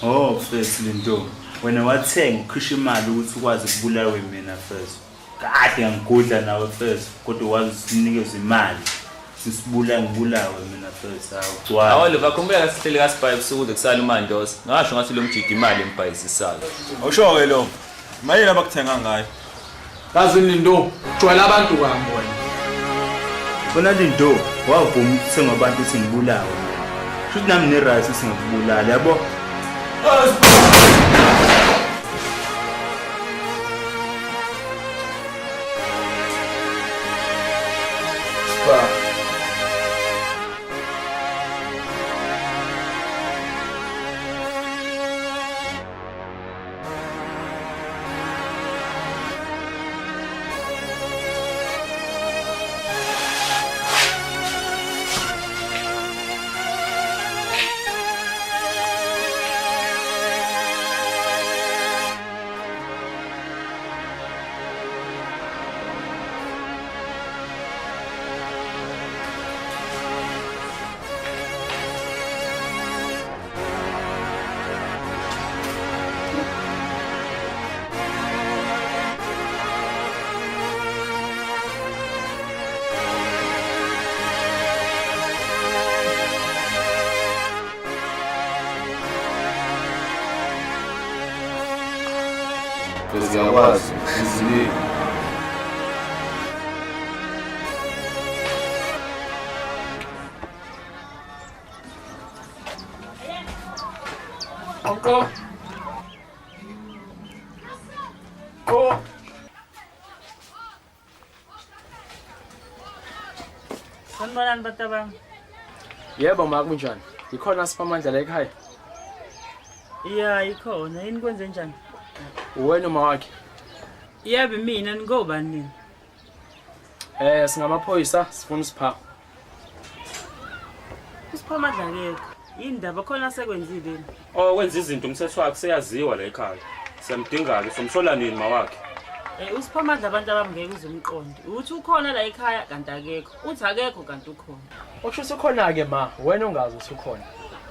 Oh, first Lindo. Wena wathenga ukhishwa imali ukuthi ukwazi ukubulawa mina first. Kahle ngigudla nawe first kodwa wazi usinikeza imali. Sisibula ngibulawe mina first awu. Awole bakhumbula kasihleli kaSpy ebusuku kusala uMandoza. Ngasho ngathi lo mjidi imali empayisisala. Awusho ke lo. Mayini abakuthenga ngayo. Kazi Lindo, ujwayela abantu kwami wena. Bona Lindo, wavuma ukuthenga abantu singibulawe. Futhi nami ne-right singibulala yabo. Ngiyakwazi izini. Uncle. Oh. Sanibonani batabang. Yebo ma kunjani? Ikhona siphamandla la ekhaya. Yeah, ikhona. Yini kwenze njani? Uwena uma wakhe. Yebo mina ngobani nini? Singamaphoyisa sifuna usipha. Usiphamadla ngeke. Indaba khona sekwenzile. Oh wenza izinto umthetho wakhe seyaziwa la ekhaya. Siyamdinga ke somsola nini mawakhe. Usiphamadla abantu abangeke uzumqondi. Uthi ukhona la ekhaya kanti akekho. Uthi akekho kanti ukhona. Okusho ukhona ke ma, wena ungazi ukuthi ukhona.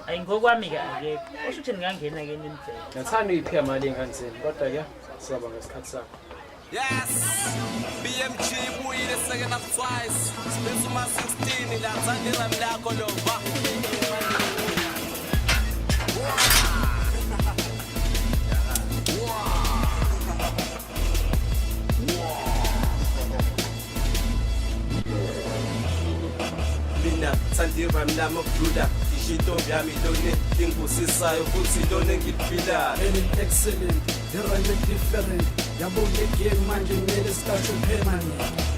Ayi ngokwami ke akekho. Osho ukuthi ngingangena ke nendlela. Ngathanda uyiphiya imali engansini kodwa ke siyaba ngesikhathi sakho. Yes, BMG buyile second half twice. Space uma 16 la thandela mlako lova. Mina thandira mlamo bluda. ngisho intombi yami lone ingibusisayo futhi lone ngiphilayo. And excellent, the rhyme different. Yabo ngeke manje ngeke sikasho permanent.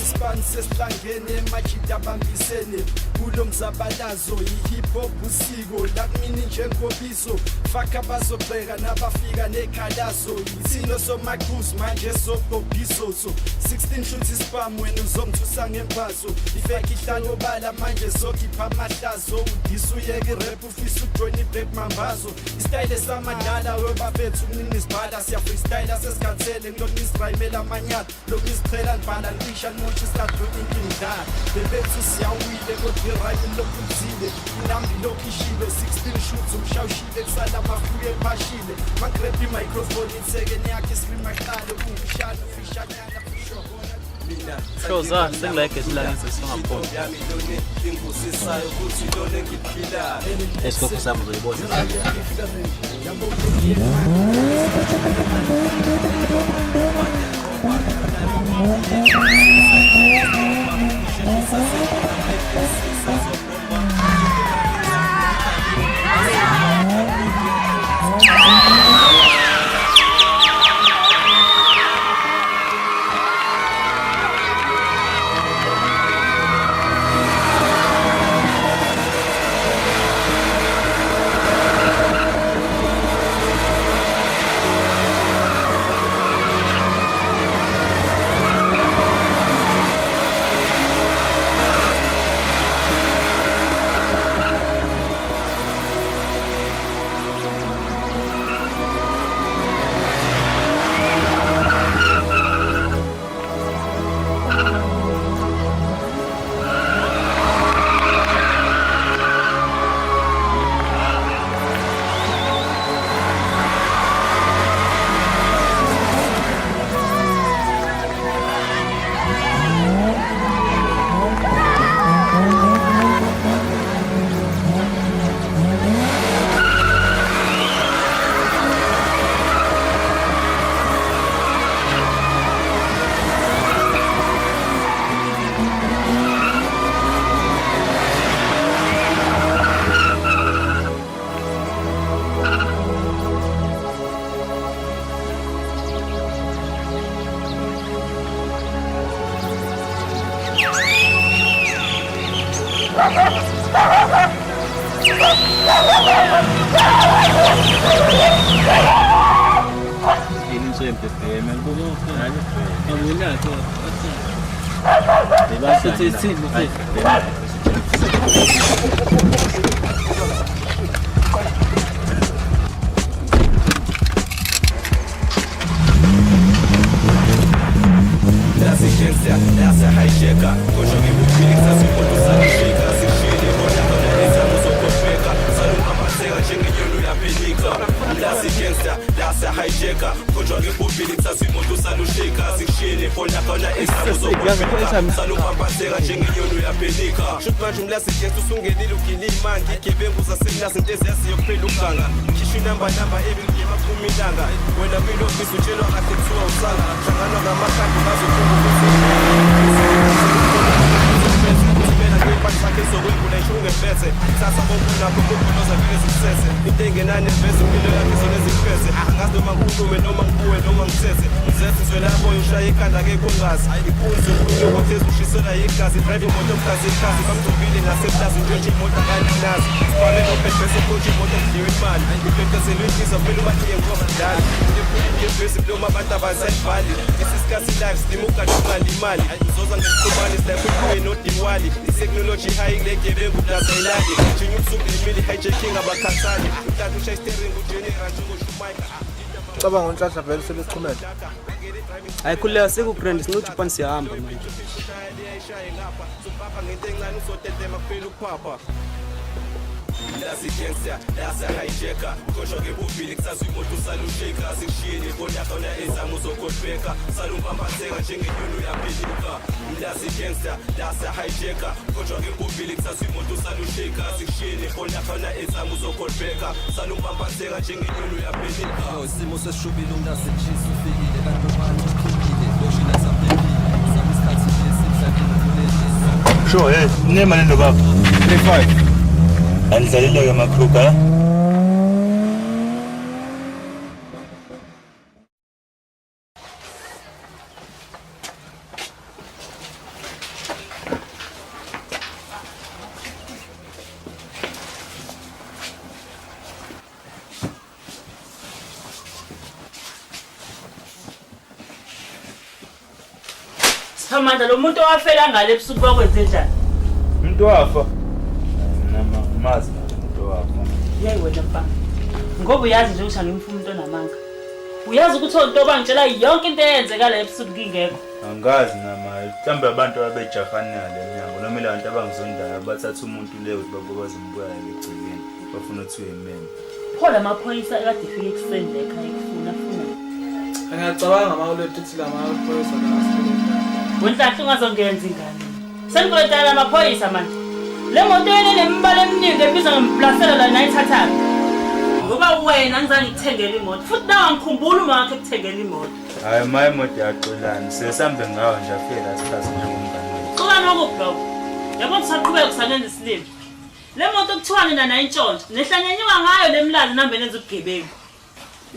Ispan sesihlangene machita bambisene kulo mzabalazo i-hip hop usiko lakumini njengobiso faka bazobheka nabafika nekhalazo isino somaqhuzu manje sobobiso so 16 shoots spam wena uzongithusa ngemphazo ifake ihlalo bala manje zokhipha amahlazo udisuyeke rap ufisa ujoin black mambazo istyle samadala webafethu kunini sibhala siya freestyle sesikhathele ngilokhu isirayimela amanyala lokhu isichela ngibhala ngisha nothi start thinking that the bethu siyawile kodwa irayim lokhu kuzile inambi lokhu ishilo 16 shoots umshawushile kusala mafuye phashile magrab i-microphone itsekeni yakhe isrima qale kungishana fishanyana fisho Show za sengileke silangise singaphona. Ingibusisayo futhi lone ngiphilayo. Esikho sabo zoyibona. Cabanga unhlanhla vele sebesichumela. Ayikhuleka sekugrand sinoJapan siyahamba manje. That's it, gangster, that's a hijacker. Kosho ke bubili kusazi imoto salusheka asishini bona khona ezamo zokodbeka salumba mbatheka njengenyunu yaphelika. That's it, gangster, that's a hijacker. Kosho ke bubili kusazi imoto salusheka asishini bona khona ezamo zokodbeka salumba mbatheka njengenyunu yaphelika. Isimo sesishubile umntase chisa ufikile kanti ubani ukhiphile loshila saphelile samisikhathi lesikhathi kulezi. Sure, hey, name and number 35. Andlalile-ke Makruka. Samantha lo muntu owafela ngale ebusuku bakwenze njani? Umuntu wafa. Mazi umuntu wafa. Yayi wena mfana. Ngoba uyazi nje ukuthi angimfuni umuntu onamanga. Uyazi ukuthi onto bangitshela yonke into eyenzeka la ebusuku kingekho. Angazi nama mhlambe abantu ababejahana leminyango noma abantu abangizondayo bathatha umuntu leyo ukuthi babobaze umbuyela egcikeni bafuna ukuthi uyemene. Pho lamaphoyisa ekade efike ekuseni la ekhaya ekufuna. Ngiyacabanga mawulethe ukuthi lamaphoyisa Wenhlahla ungazongenza ingane. Sengikoleta lamaphoyisa manje. Le moto yene nemibala eminingi ebizwa ngemplasela la nayithathayo. Ngoba wena ngizange ngithengele imoto. Futhi nawe ngikhumbula uma wakhe kuthengela imoto. Hayi maye imoto yaqolana sesambe ngawo nje afela sikhathi njengomngane. Xola nokubhlock. Yabona saqhubeka kusanenza isilimo. Le moto kuthiwa nina nayintshontsho nehlanyenywa ngayo lemlalo nambe nenza ubugebengu.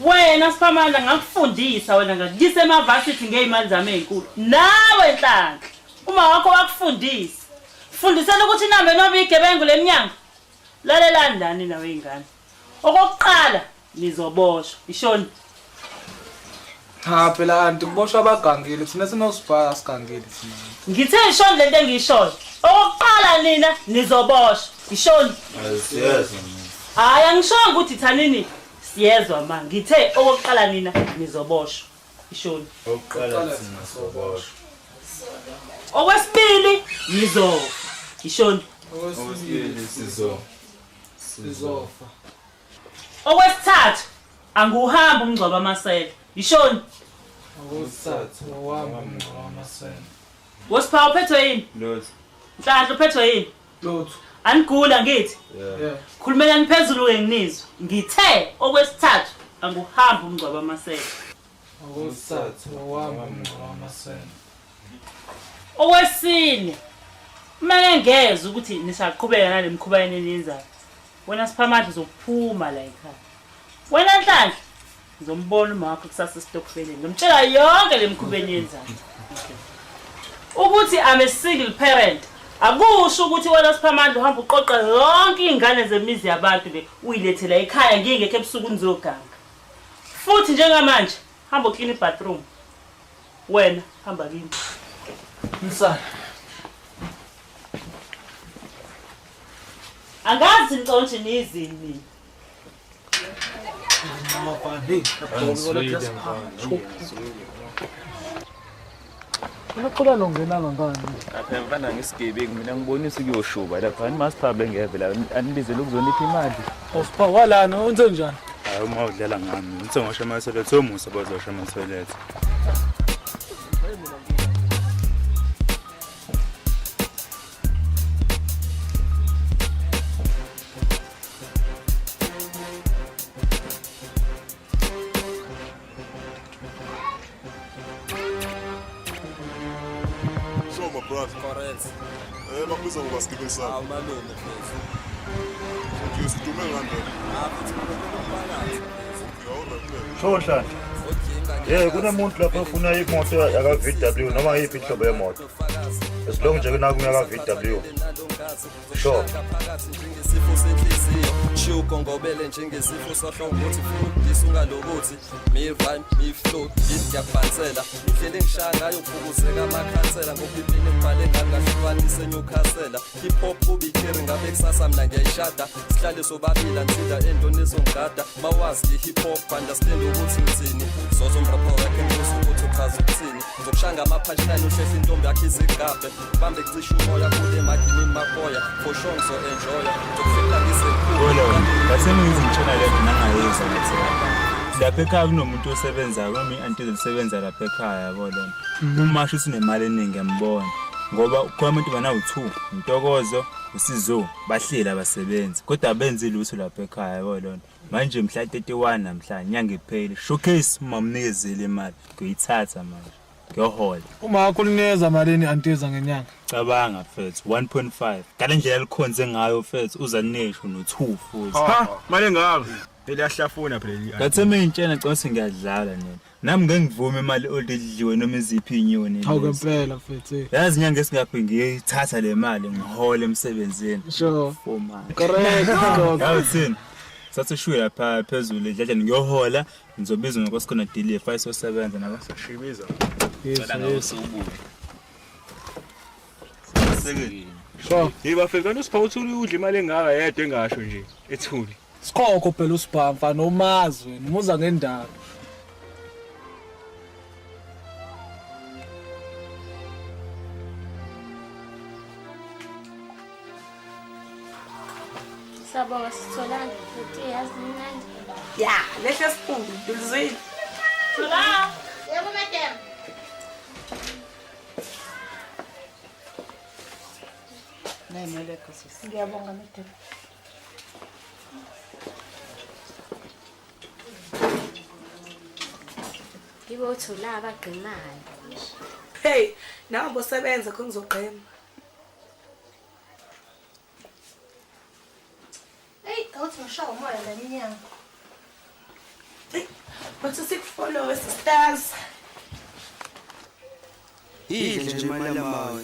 Wena Siphamandla ngakufundisa wena ngakuyise emavasithi ngeimali zami ezinkulu. Nawe Nhlanhla uma wakho wakufundisa. Fundisela ukuthi nambe noba igebengu leminyango. Lalelani lani nawe ingane. Okokuqala nizoboshwa. Ishoni. Ha phela anti kuboshwa abagangile thina sinosibhala sigangile thina. Ngithe ishoni lento engiyishoyo. Okokuqala nina nizoboshwa. Ishoni. Siyezwa. Hayi angishongo ukuthi thanini siyezwa ma. Ngithe okokuqala nina nizoboshwa. Ishoni. Okokuqala sizoboshwa. Okwesibili nizofa. Ishoni. Okwesibili sizofa. Okwesithathu anguhamba umngcwaba amasela. Ishoni. Okwesithathu wahamba umngcwaba amasela. Wosiphawu uphethwe yini? Lotho. Nhlanhla uphethwe yini? Lotho. Anigula ngithi? Yeah. Khulumelani phezulu ke nginizwa. Ngithe okwesithathu anguhamba umngcwaba amasela. Okwesithathu wahamba umngcwaba amasela. Okwesine manje ngeze ukuthi nisaqhubeka nalemkhuba yenenzayo. Wena Siphamandla uzophuma la ekhaya. Wena Nhlanhla ngizombona uma wakho kusasa esitokfeleni. Ngimtshela yonke lemkhuba yenenzayo. Ukuthi I'm a single parent. Akusho ukuthi wena Siphamandla uhamba uqoqa yonke izingane zemizi yabantu le uyilethela ekhaya ngingekho ebusuku nizoganga. Futhi njengamanje hamba uclean ibathroom. Wena hamba kimi. Msana. Angazi ngiconshe nizini. Mabandi. Unoqola longenanga ngani? Apha mfana ngisigebengu mina ngibonisa ukuyoshuba lapha ani masiphabe ngevela anibizele ukuzonipha imali. Osipha walana wenze njani? Hayi uma udlala ngami ngithe ngosha ama-toilet somusa bazosha ama-toilet. Correct. Bakubiza ngoba sigibisana. Hawu malume mfethu. Nje sidume ngande. Sho Nhlanhla. Kunemuntu lapha ufuna imoto yaka VW noma yiphi inhlobo yemoto. Esilonge nje kunakumya VW. Sure. Njengesifo senhliziyo shuko ngobele njengesifo sohlangothi funa ungalokuthi me rhyme me flow ngiyabhansela indlela engishaya ngayo ukubuzeka amakhansela ngokuphila imali engangahlukanise Newcastle hip hop ubikhere ngabe kusasa mina ngiyayishada sihlale sobabili ansida endoniso ngada mawazi hip hop understand ukuthi ngithini zozo mrapho wakhe ngizwe ukuthi uchaza ukuthini ngokushanga ama punchline ushefa intombi yakhe izigabe bambe kucisha umoya kule magini makoya for sure so enjoy ukufika ngisekhulu Basemngizintshela le nangayeza ngathi lapha ekhaya kunomuntu osebenzayo noma ianti ezisebenza lapha ekhaya yabo lona umasho sinemali eningi yambona ngoba ukhona banawu2 Ntokozo uSizo bahleli abasebenzi kodwa abenze lutho lapha ekhaya yabo lona manje mhla 31 namhlanje inyanga iphele showcase mamnikezele imali kuyithatha manje ngiyohola. Uma akunikeza malini antiza ngenyanga? Cabanga mfethu 1.5. Ngale ndlela likhonze ngayo mfethu uza nesho no2 futhi. Ha, manje ngaka. Eliyahlafuna phela leli. Ngathi mengitshena ngicela ngiyadlala nina. Nami ngeke ngivume imali odidliwe noma iziphi inyoni. Hawu ngempela mfethu. Yazi inyanga esingaphi ngiyithatha le mali ngihole emsebenzini. Sure. For manje. Correct. Yawuthini? Sathi shuya lapha phezulu edladla ngiyohola ngizobizwa ngokusikhona delay 507 nabasashibiza. Yes. Sekeli. So, yibafika usiphawu uthuli udla imali engaka yedwa engasho nje ethuli. Sikhokho phela usibhamfa nomazwe umuza ngendaba. Sabonga Sitholani futhi yazi mnandi. Ya, lehle siphungu Dulzwini. Thola. Yebo madam. Nayimele kasisi. Ngiyabonga madam. Yibo Thola abagqimayo. Hey, nawe bosebenza kungizogqema. Hey, awuthi ngishawa umoya la inyanga. But sikufollow sisters. Idle nje imali yamawe.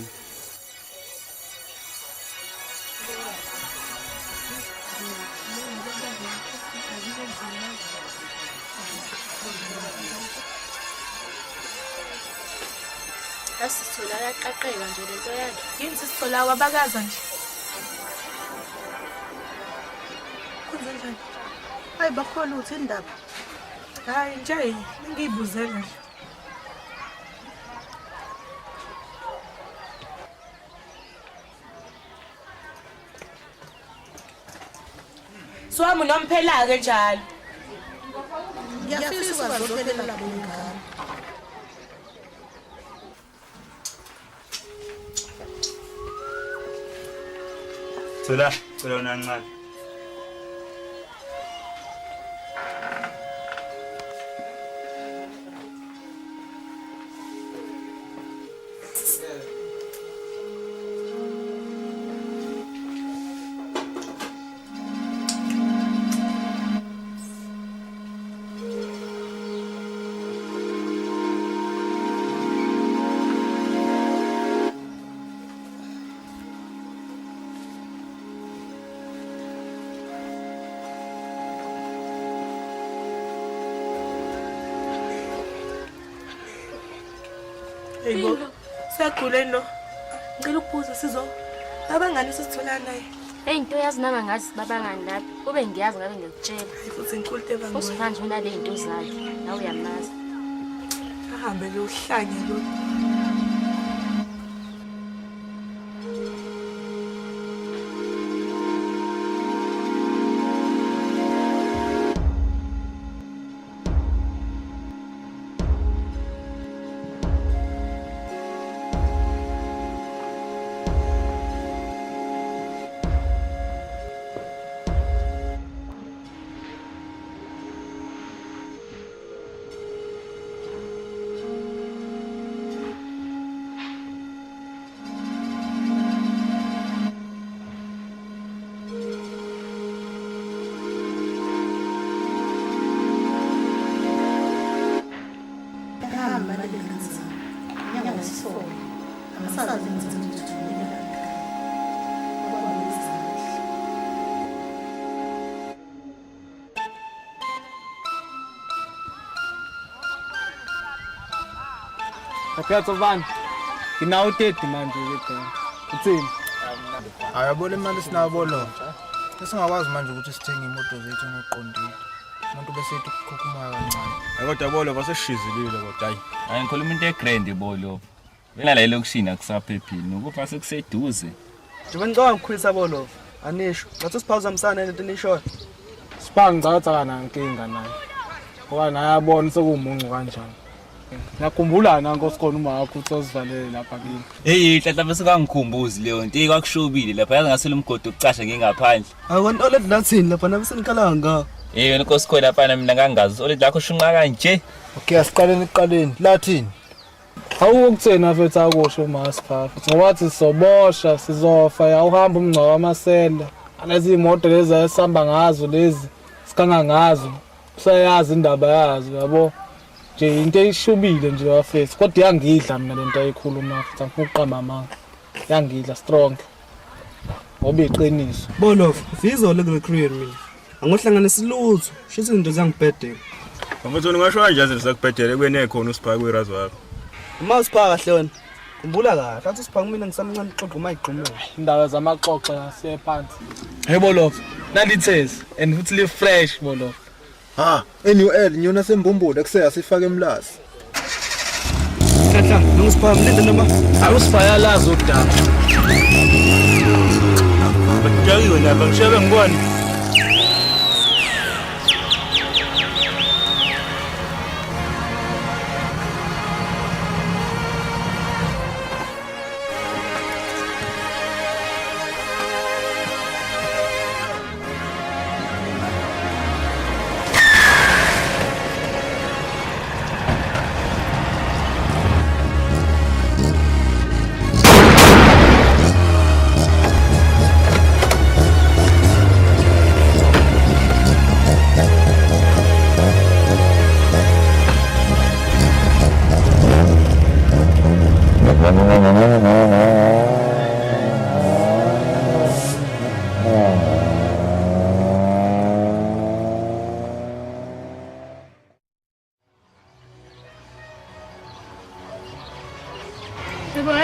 Asithola yaqaqeka nje lento yakhe. Yini sisithola wabakaza nje. Kwenze njani? Hayi bakhona uthi indaba. Hayi nje ngiyibuzela nje. Swami nomphela ke njalo. Ngiyafisa ukwazophela labo ngane. Thola, wena ncane. Yebo. Sekhule no. Ngicela ukubuza sizo. Abangani sisithola naye. Hey into yazi nanga ngazi babangani lapha. Kube ngiyazi ngabe ngikutshela. Futhi ngikhulite bangani. Usifanje unale into zakhe. Nawe uyamazi. Ahambe lo hlanye lo. Kaphetho bani? Nginawo 30 manje ke. Uthini? Ayabona imali sinabo lo. Esingakwazi manje ukuthi sithenge imoto zethu ngoqondile. Umuntu bese ethi ukukhokha umoya kancane. Kodwa bolo baseshizilile kodwa hayi. Hayi ngikhuluma into egrand bolo. Wena la elokushini akusaphephile ukufa sekuseduze. Njengoba ngicabanga ukukhulisa bolo. Anisho. Ngathi siphawuzamisana lento nishoyo. Sipangicatha kana inkinga naye. Ngoba naye abona sekumuncu kanjani. Ngiyakhumbula nanko sikhona uma wakho uthi uzivalele lapha kimi. Hey hlahla bese kangikhumbuzi leyo nto ikwakushobile lapha yazi ngasela umgodo ucasha ngingaphandle. Awona oled nathini lapha nabe senikhala ngaka. Hey wena Nkosi khona lapha mina ngangazi oled lakho shunqa kanje. Okay asiqaleni iqaleni lathini. Awukuthena mfethu akusho uMasipha futhi ngobathi sizobosha sizofa awuhamba umngcwa wamasela alezi imoto lezi esihamba ngazo lezi sikanga ngazo usayazi indaba yazo yabo nje into eyishubile nje bafethu kodwa yangidla mina lento ayikhuluma futhi angifuna uqamba amanga yangidla strong ngoba iqiniso Bolof vizo le career mina angohlanganisa lutho shithi izinto zangibhedela Mfethu ngisho kanje zisakubhedela kuyene khona uSipha kwirazi wakho Mawusipha kahle wena kumbula kahle athi uSipha kumina ngisamncane xoxa uma igqumela indaba zamaxoxa siyephansi hey Bolof nalithezi and futhi li fresh Bolof ha NUL nyona sembumbulo kuseka sifake emlazi Hla ngisipha mlinde noma awuSipha yalazi udaba Bajayiwe lapha ngishebe ngibone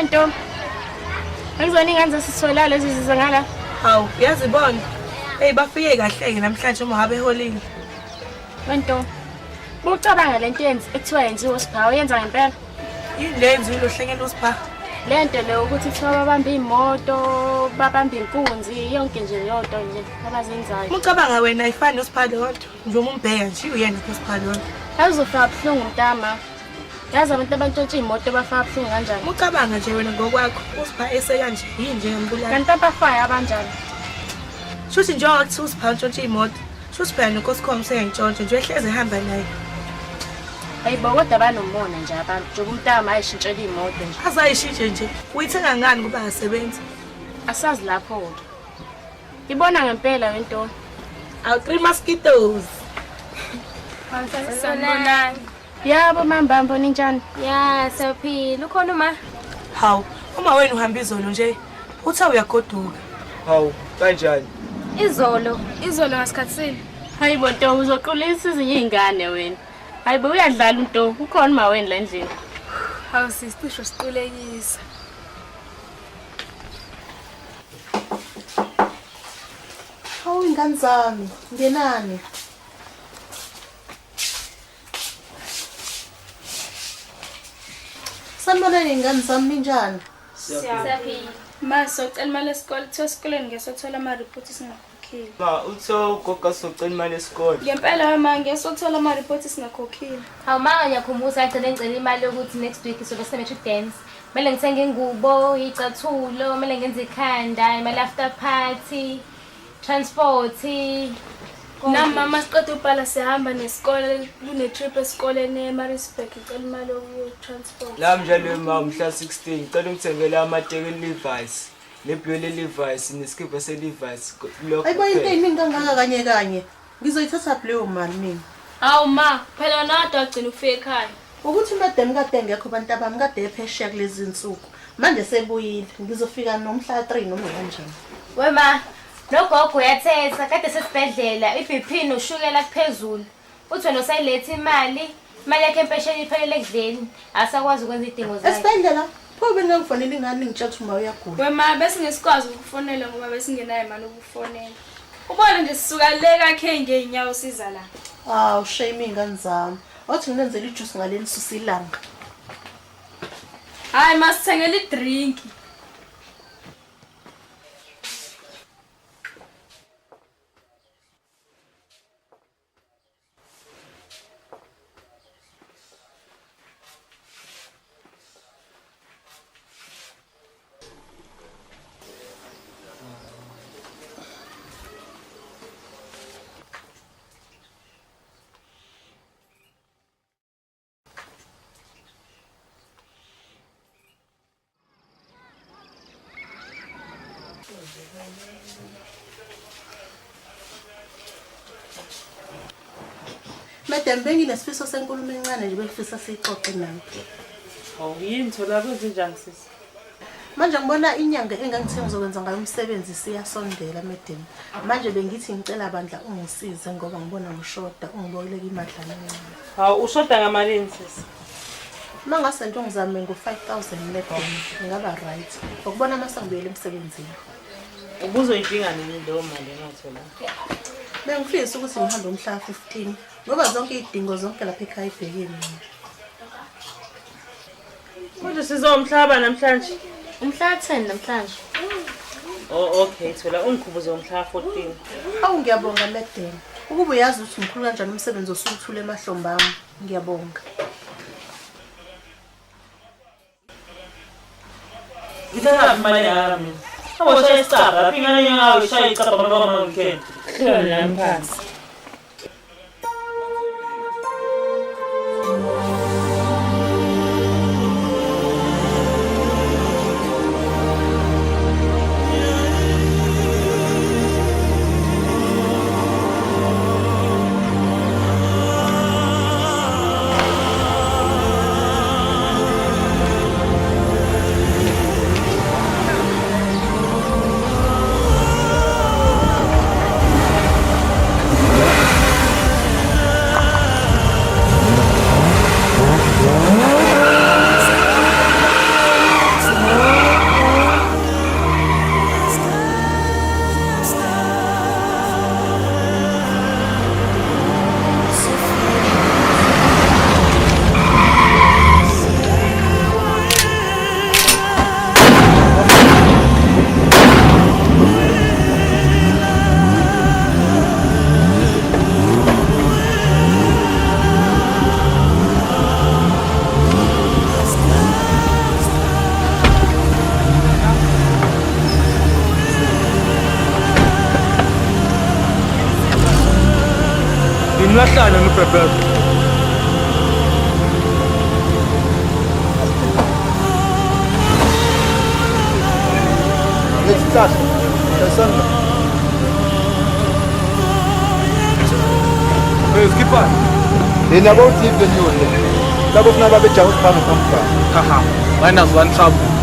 Nto. Angizweni ngenza sithola lezi zize ngala. Hawu, uyazibona. Hey bafike kahle namhlanje uma habe eholini. Nto. Bucabanga lento ekuthiwa yenziwe uSipha uyenza ngempela. Yini lenzi ulohlengela uSipha? Lento le ukuthi kuthiwa babamba imoto, babamba inkunzi, yonke nje yonto nje abazenzayo. Ucabanga wena ayifani uSipha lonto. Njengoba umbheka nje uyena uSipha lonto. Awuzofika buhlungu mntama. Yazi abantu abantshontsha imoto bafaka buhlungu kanjani? Ucabanga nje wena ngokwakho uSipha esekanje yini nje ngembulala. Kanti abafaya abanjani? Shuthi njengoba kuthi uSipha utshontsha imoto. Shuthi phela nonkosikazi useyantshontsha nje ehleze ehamba naye. Hayibo kodwa banomona nje abantu njengoba umntama ayishintshela imoto nje. Azayishintshe nje. Uyithenga ngani kuba asebenza? Asazi lapho ke. Ibona ngempela wento. Awu 3 mosquitoes. Sanibonani. Yabo mambambo ninjani? Ya, siyaphila. Ukhona uma? Hawu, uma wena uhamba izolo nje, utha uyagoduka. Hawu, kanjani? Izolo ngasikhathi sini. Hayibo nto uzoqulisa izingane wena. Hayibo uyadlala unto, ukhona uma wena la endlini. Hawu sisisho siqulekisa. Hawu ingane zami, ngenani? Sanibonani ingane zami ninjani? Siyaphila. Ma socela imali esikole, kuthiwa esikoleni ngesothola ama-report singakhokhile. Ma utho ugogo socela imali esikole. Ngempela ma ngesothola ama-report singakhokhile. Hawu manga ngiyakhumbuza agcine ngicela imali yokuthi next week sobe simethi dance. Mele ngithenge ingubo, icathulo, mele ngenze ikhanda, imali after party, transport. Nami mama siqeda ubhala sihamba nesikole, kune-trip esikoleni eMaritzburg, ngicela imali yoku-transport. La mjalo ma mhla 16 ngicela ungithengele amateki Levi's, nebhiyole Levi's neskipa se-Levi's. Hayibo into eyiningi kangaka kanye. Ngizoyithatha leyo mali mina. Hawu ma, phela nodwa agcina ufike ekhaya. Ukuthi madam kade ngekho bantu bami kade ephesheya kulezi insuku. Manje sebuyile. Ngizofika nomhla 3 noma kanjani. Wema nogogo uyathetha kade sesibhedlela iBP noshukela kuphezulu. Uthi wena usayiletha imali yakhe empesheni iphelele ekudleni. Asakwazi ukwenza idingo zakhe. Esibhedlela pho bengifonela ingane ngitshela ukuthi uma uyagula. Wema bese ngesikwazi ukufonela ngoba besingenayo imali ukufonela. Ubona nje sisuka le kakhe ngeenyawo siza la. Hawu shame ingane zami. Othi nginenzela ijuice ngaleli susilanga. Hayi masithengele idrink. Madam benginesifiso senkulumo encane nje bengifisa sixoxe nawe. Yini thola kwenzenjani sisi? Manje ngibona inyanga engangithe ngizokwenza ngayo umsebenzi siyasondela madam. Manje bengithi ngicela bandla ungisize ngoba ngibona ngishoda ungiboleka imadlana encane. Hawu ushoda ngamalini sisi? Mangase nto ngizame ngo-5,000 madam ngaba right. Ukubona mase ngibuyele emsebenzini. Ubuzoyidinga nini leyo mali engathola? Bengifisa ukuthi ngihambe umhla 15 ngoba zonke izidingo zonke lapha ekhaya ibhekene. Manje sizomhlaba namhlanje. Umhla 10 namhlanje. Oh okay thola ungikhubuze umhla 14. Hawu ngiyabonga madam. Ukuba uyazi ukuthi umkhulu kanjani umsebenzi osukuthula emahlombe ami. Ngiyabonga. Ngithatha imali yami. Awushaya isicaba lapha ingane yangayo ishaya icaba ngoba mangikhethe. Hlala la phansi. Ngimlahlana ngibhebheza. Lesihlahla sesandla. Skipper. Lena bothi ivenyule. Labo funa babe jawu siphambi komfana. Haha. Minus 1 trouble.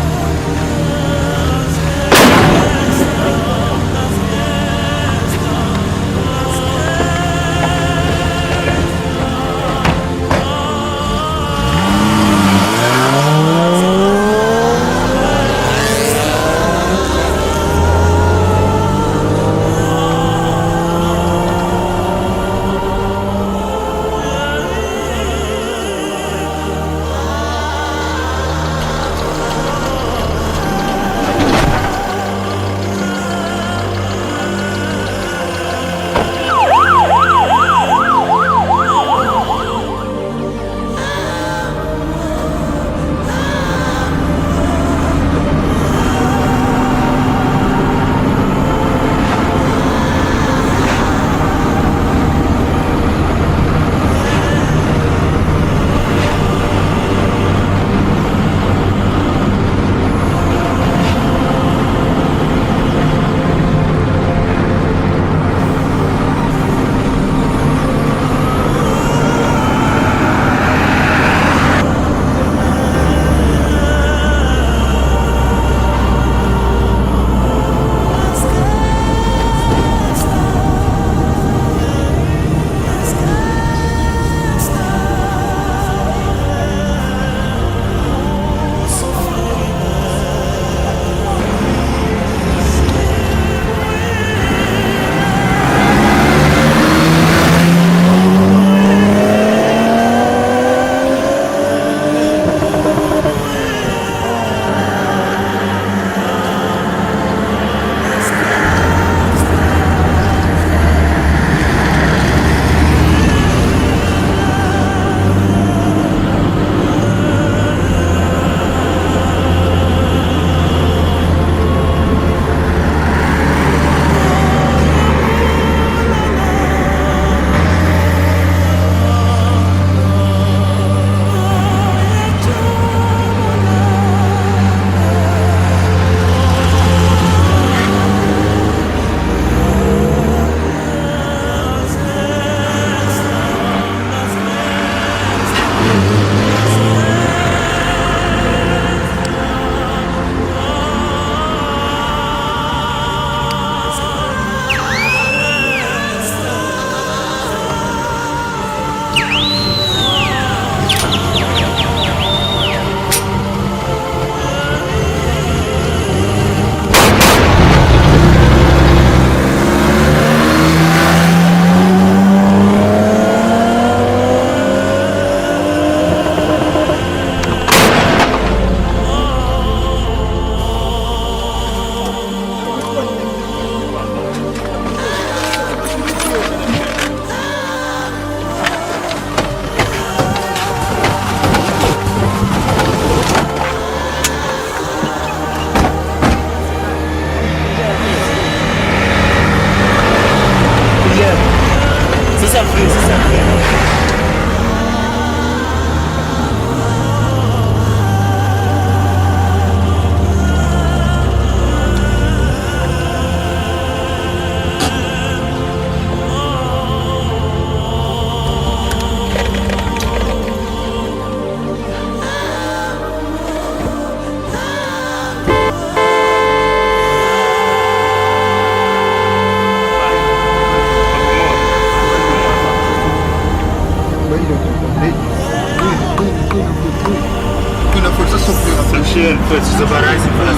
Shit, put Zabarasi for us.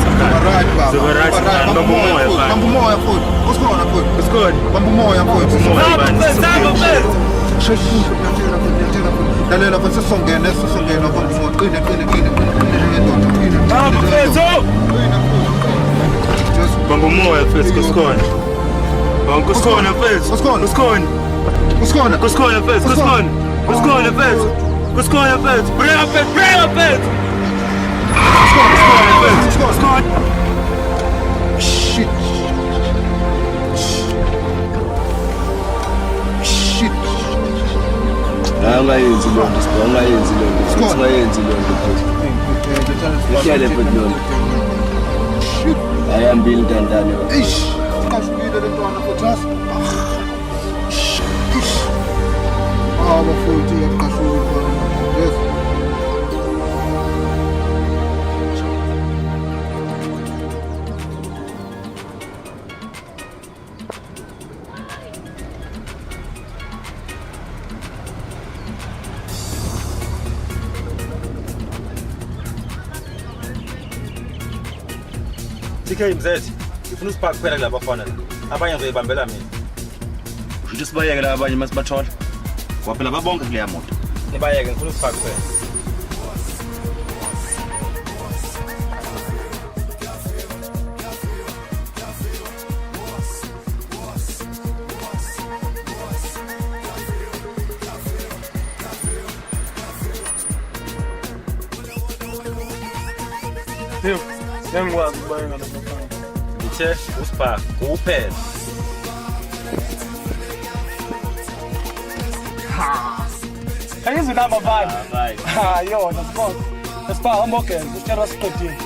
Zabarasi, Bambu Moya, Bambu Moya, food. What's going on, food? What's good? Bambu Moya, food. Dalela kwa sisongene qine Bambu Moya, first kuskona. Kuskona first. Kuskona first. Kuskona first. Bring up first. Shit. Angayenzi lonto, angayenzi lonto. Singayenzi lonto. Ihlale phela. Ayambili ntandane. Ish. Kasibile le ntwana futhi. Bafuthi yakashulu. Yes. TK mzethi, ngifuna usipaka kuphela kulaba bafana la. Abanye ngizoyibambela mina. Usho sibayeke la abanye masibathola. Kwaphela babonke kuleya moto. Nibayeke ngifuna usipaka kuphela. Ngiyakwazi ukubayeka lapha. Ngithe usipaka kuphela. Ayizwi namba bani? Ha yona sport. Sport hamburgers, utera siqedile.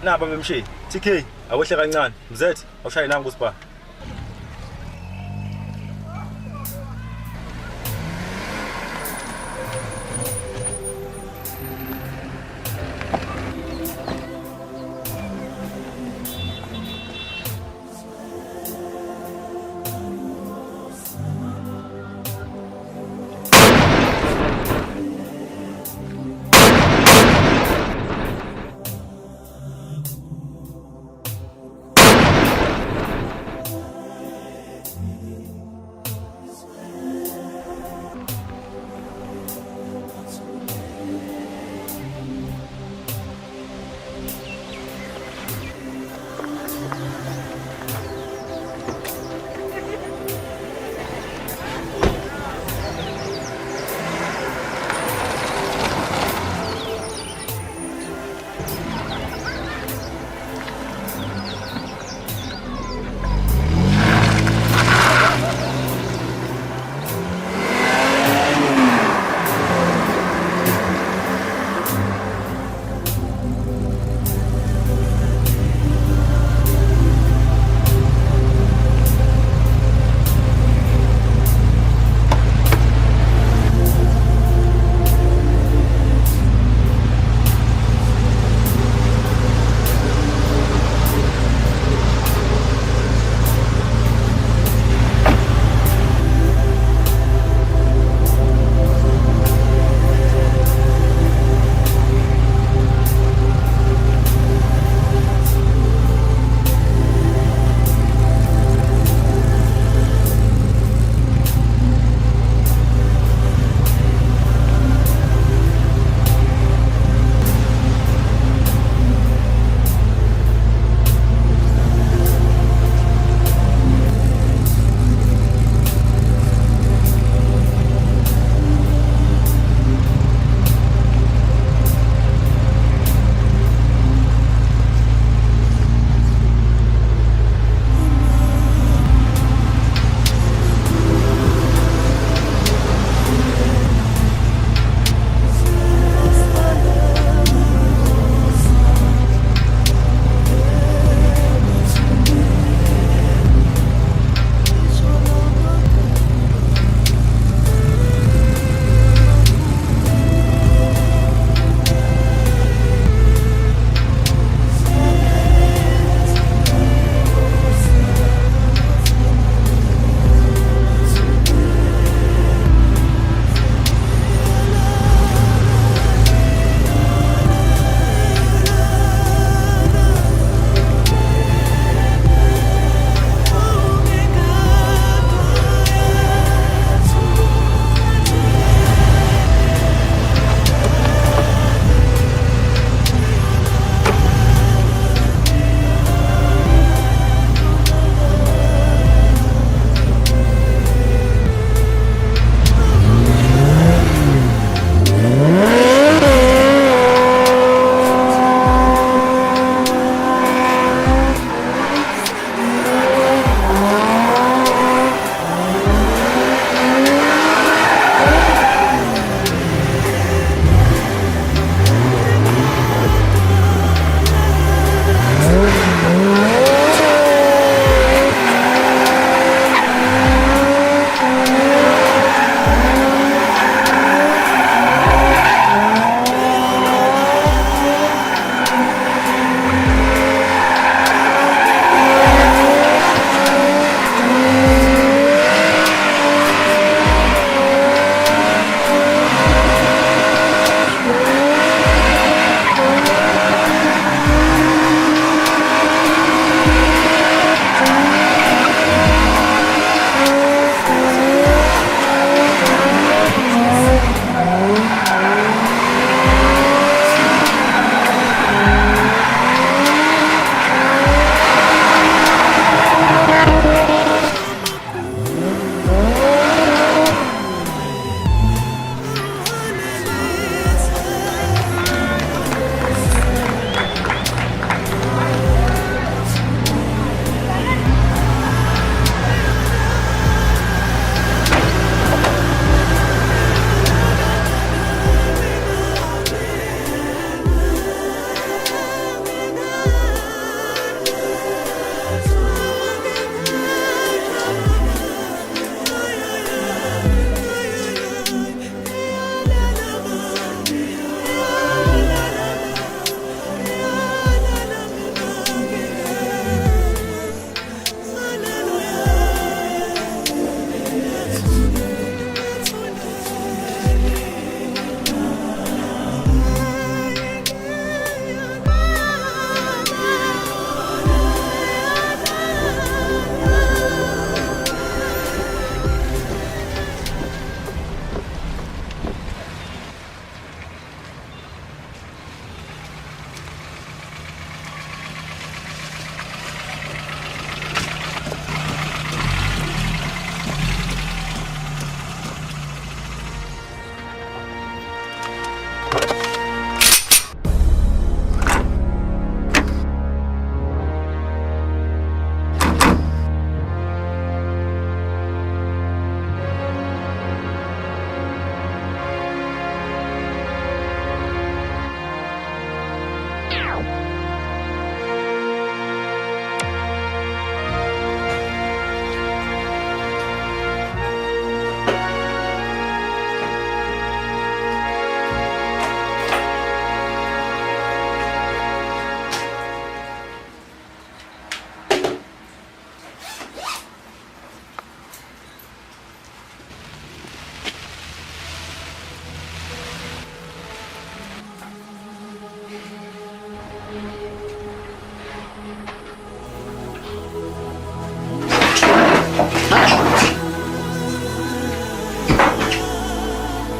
Naba bemshi. TK, awehle kancane. Mzethi, awushaye nangu usipaka.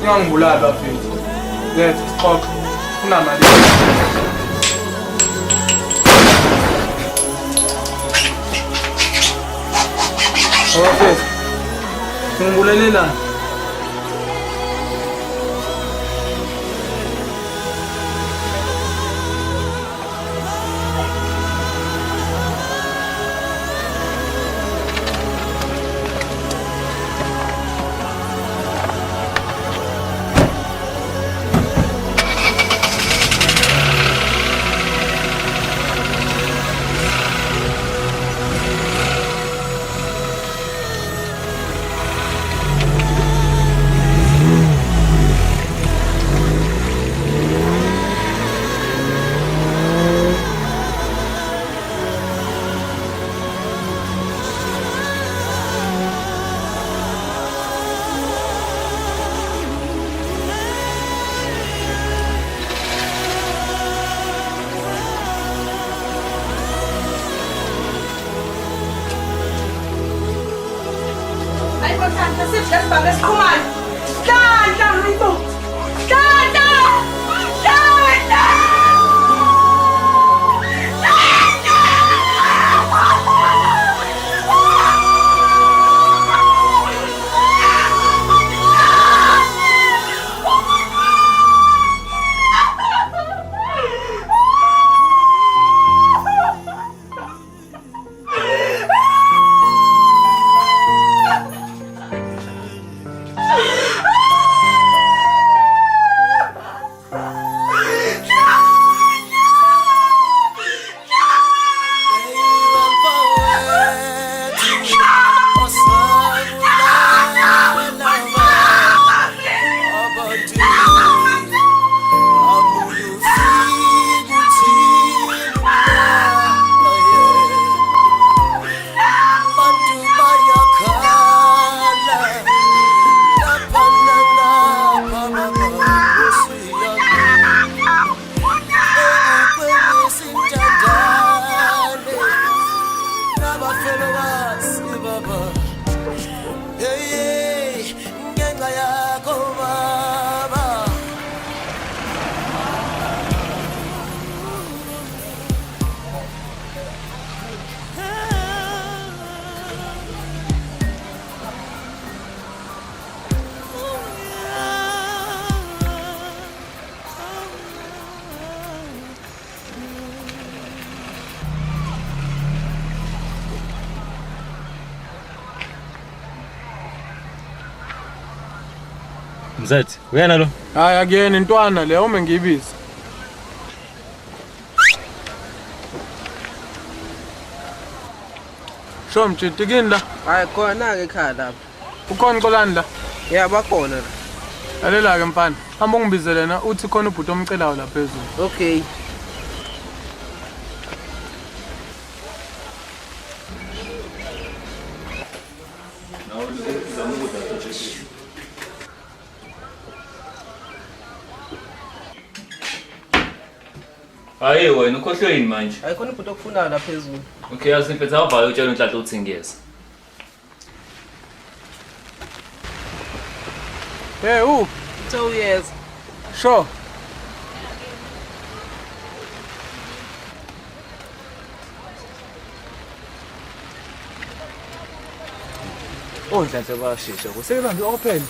Ungangibulali bafethu. Let's talk. Kunamali. Okay. Ngibulelelana. Mzet, uyena lo? Hayi akuyena intwana le uma ngiyibiza. Sho mtshiti kini la? Hayi khona ke ekhaya lapha. Ukhona Xolani la? Yeah, bakhona la. Lalela ke mfana, hamba ungibizele na uthi khona ubhuti omcelayo la phezulu. Okay. Hayi wena ukhohlwe yini manje? Hayi khona ubhuti okufunayo la phezulu. Okay, yazimpethe awuvale utshela uNhlanhla uthi ngiyeza. Hey, So yes. Sure. Oh, Nhlanhla bayashesha. Kusebenzisa open.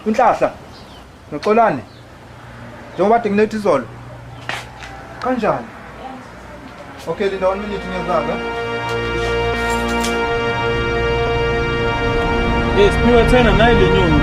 Inhlahla noXolani njengoba kade ngilethe izolo kanjani? Okay, linda 1 minute ngiyazaka. Siphiwe thena nayi le nyoni.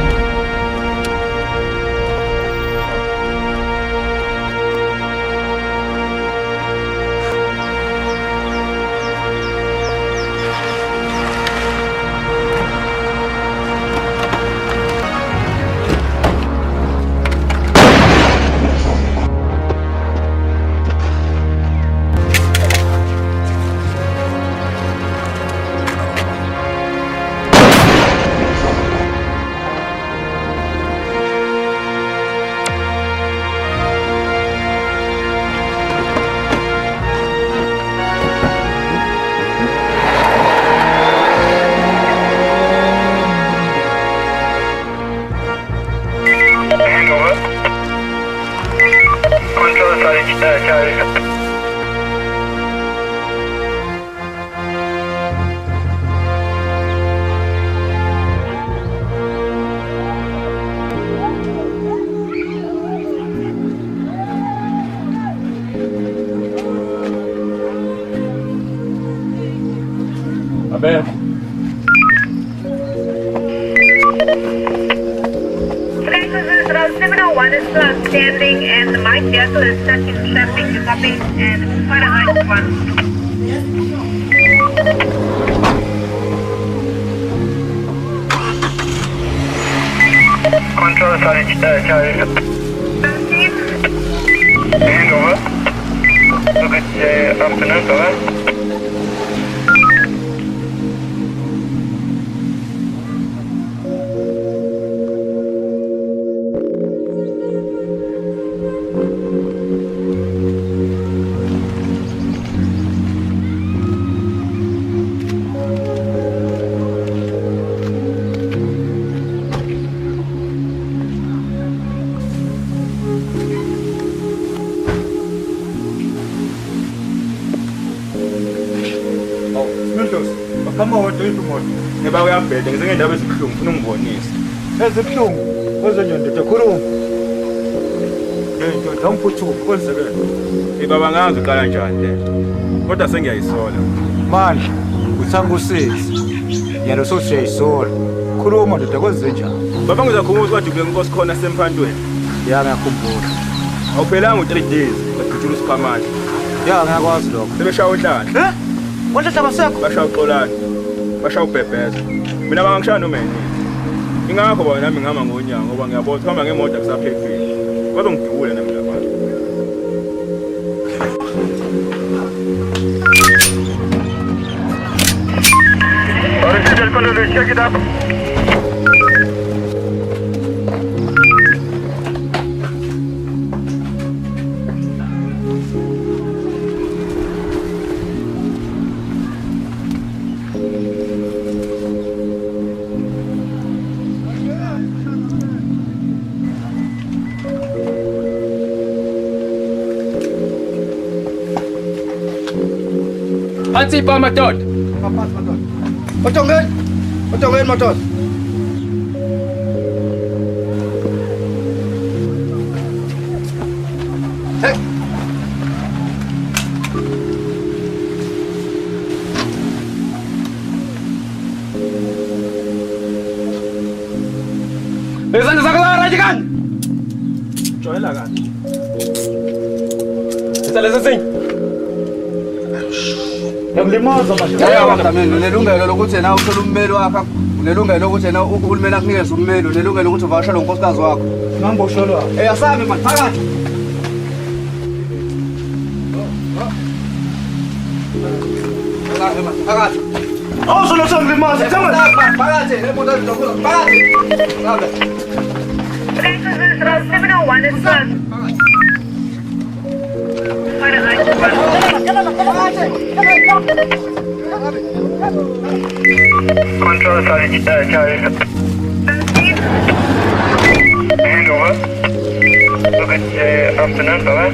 701 is still outstanding and the mic vehicle is stuck in traffic. You copy and Fahrenheit 1. Control Charlie, Charlie. Hangover. Look at the afternoon, over. Ngiba uyabheda ngize ngendaba ezibuhlungu ufuna ungibonise. Ezibuhlungu ozenjondoda khuluma. Ngendoda ngiphuthuma kwenzekile. Ibaba ngazi uqala njani le. Kodwa sengiyayisola. Manje uthanga usisi. Yena ususiyayisola. Khuluma ndoda kwenzenjani? Baba ngizakhumbula ukuthi ube inkosi khona semphantweni. Ya ngiyakhumbula. Awuphelanga u3 days ngijula uSiphamandla. Ya ngiyakwazi lokho. Sebeshaya uhlahla. Kodwa basekho bashaya uXolani. Bashaya uBhebheza. Mina bangangishaya noma yini. Ingakho bona nami ngihamba ngonyanga ngoba ngiyabona uhamba ngemoto akusaphephile. Kodwa ngidubule nami lapha. Check it up. Phansi pa madoda. Otongeni madoda. Hey. Izandla zakho zarajikan. Joyela kahle. Isale sesini. Yamlimaza manje. Yabamdameni unelungelo lokuthi na uthola ummeli wakho. Unelungelo lokuthi na uhulumeni akunikeze ummeli, unelungelo lokuthi uvashele unkosikazi wakho. Ngamboshelwa. Asabe manje phakathi. Phakathi. Awuzolo sangilimaza. Phakathi, emoto ezidokula. Phakathi. Ngabe. 701 is stuck. Control Charlie, Charlie. Hangover. Look at the afternoon, over.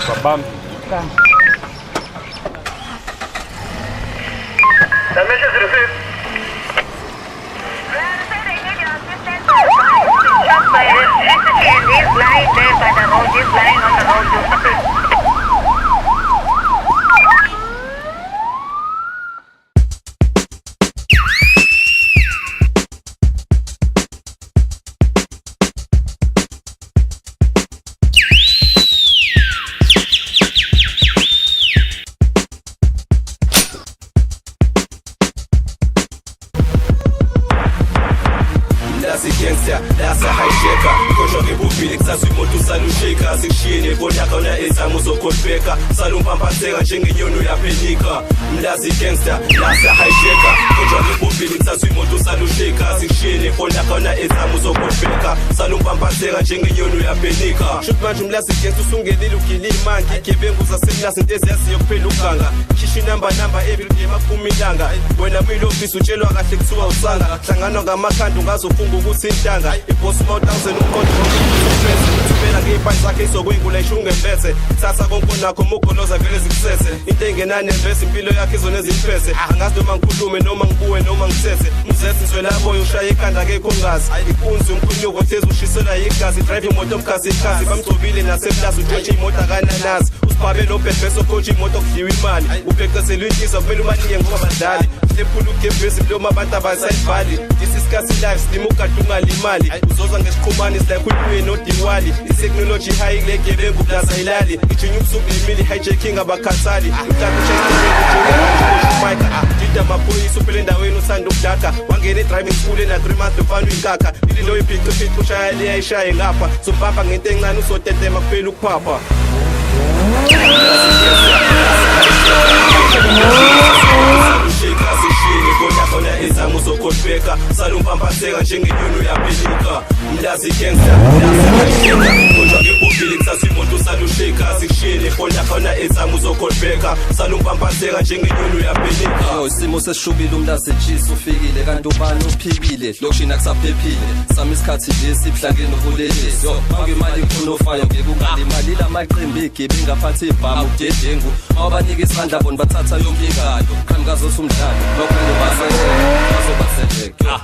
Babam. The message received. Just by electricity and this line there by the road, this line on the road to supply. gangster, that's a hijacker. Kosho ke bubili kusasa imoto salusheka sikushiyene bona khona ezamo zokhopeka salumpampatheka njengenyoni yaphenika mlazi gangster, that's a hijacker. Kosho ke bubili kusasa imoto salusheka sikushiyene bona khona ezamo zokhopeka salumpampatheka njengenyoni yaphenika shoot manje mlazi gangster usungelile ugilile mangi gebengu zasemlazi intezi yaziyo kuphela uganga khishi number everyday maphuma ilanga wena kwilo office utshelwa kahle kuthiwa usanga hlangana ngamakhanda ungazofunga ukuthi intanga iboss mode 1000 ukontrol uphela ngeiphansi zakhe izokwenkula ishunge mbethe thatha konke nakho mugoloza vele ngikusese into engenane invest impilo yakhe izona eziphese angazi noma ngikhulume noma ngibuwe noma ngisese umzesi nzwelabo ushaya ikhanda ke kongazi ikunzi umkhuluko thezi ushisela igazi drive imoto mkhasi bamgcobile naseplaza ujoji imoto akananazi usibhabe lo bhebeso coach imoto kudliwa imali ubhexesela inhliziyo vele umaniye ngoba badlali lephula ugebhesi lo abantu abasayibhali discuss life slim ukadunga limali uzoza ngesiqhumani like ubuye no Diwali technology high like bengu plaza ilali ijinya ubusuku lemili hijacking abakhathali uthatha chest Mike dida mapolice uphele endaweni usanda ukudaka wangena driving school na 3 months ufana inkaka ilindo iphico ushaya le ayishaye ngapha sompapa ngento encane usotetema kuphela ukuphapha khona izangu zokhotbeka salumpampatheka njengenyunu yapelika mlazi gangster kodwa ke bobili kusasimoto salusheka sikushiyene khona izangu zokhotbeka salumpampatheka njengenyunu yapelika isimo sesishubile umlazi jisi ufikile kanti ubani uphibile lokushina kusaphephile sami isikhathi lesi ibuhlangene ubulelesi mangemali khonofaya ngekukalimali lamaqembu igibi ngaphathi ibhamu udedengu awubanika isandla bona bathatha yonke ikado qhamukazi osumdlalo lokho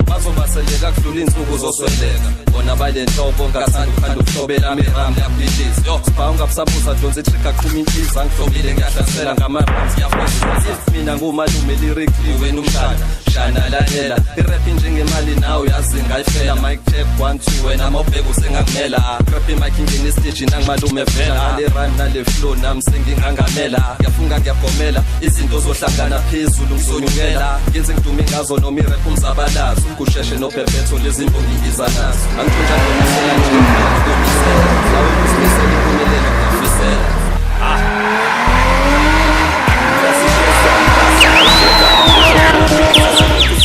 bazobaseleka kudlula insuku zosweleka bona balenhlobo ngathanda ukhanda ukuhlobela miram yapilisi sibhawu ngabusabuza donse trigger qhuma inhliziyo angihlobile ngiyahlasela ngamarams yafundisa mina ngumalume lyrically wena umshana shana lalela irap njengemali nawe yazi ngayifela mic check 1 2 wena amobheka usengakumela rap mic ingene stage nangimalume vela le rhyme nale flow nami sengingangamela ngiyafunga ngiyagomela izinto zohlangana phezulu ngizonyukela ngenze ngidume ngazo noma irap umzabalazo kusheshe nophephetho lezimbongi izanazo angithola nomisela nje ngomisela lawo usimisela impumelelo ngiyafisela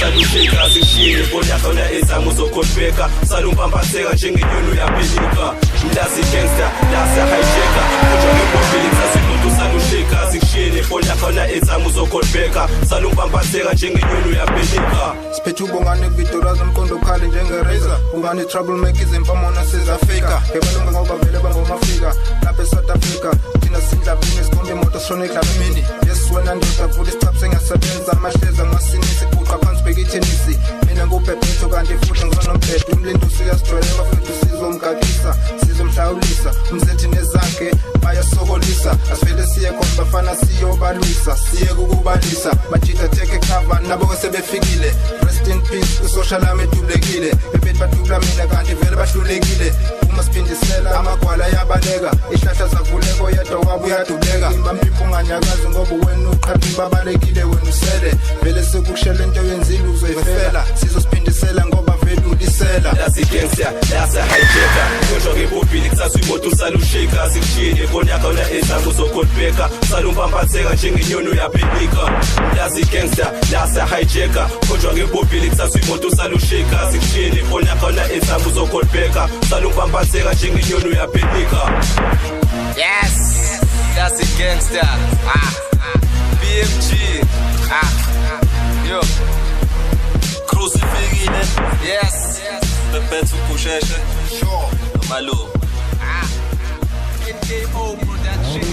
salusheka sishiyene bona khona izangu zokhotbeka salumpampatheka njengenyunu yapelika mlazi gangster lasa hijacka kodwa ke bobili kusasimoto salusheka sishiyene bona khona izangu zokhotbeka salumpampatheka njengenyunu yapelika siphethe ubongane kubitoraza umqondo khali njengerazor ungane troublemakers empamona sezafika ngebalunga ngoba vele bangomafika lapha eSouth Africa thina sindlavini sikhombe imoto sishone edlamini yes wena ndoda vula isithabu sengasebenza amahleza ngasinisi kuqa phansi bhekithenisi mina ngubhebhetho kanti futhi ngizonomphetho umlindo usiyasijwayela futhi sizomgagisa sizomhlawulisa umsethi nezakhe bayasokolisa asivele siye khona bafana siyobalwisa siye kukubalisa bajita take cover nabo sebefikile rest in peace kusocial amedubulekile bebethi badubula mina kanti vele bahlulekile uma siphindisela amagwala yabaleka ihlahla zavuleko yedwa wabo uyadubeka imbampipo nganyakazi ngoba wena uqhathi babalekile wena usele vele sekukushela into yenzile uzoyifela sizosiphindisela ngoba vele ulisela lasi gangster lasa hijacka kodwa ke bobili kusasimoto salusheka sikushiyene bona khona izangu zokhotbeka salumpampatheka njengenyunu yapelika mlazi gangster lasa hijacka kodwa ke bobili kusasimoto salusheka sikushiyene bona khona izangu zokhotbeka salumpampatheka njengenyunu yapelika yes that's a gangster BMG yo crucifixion yes bebethu kusheshe sure malo KO production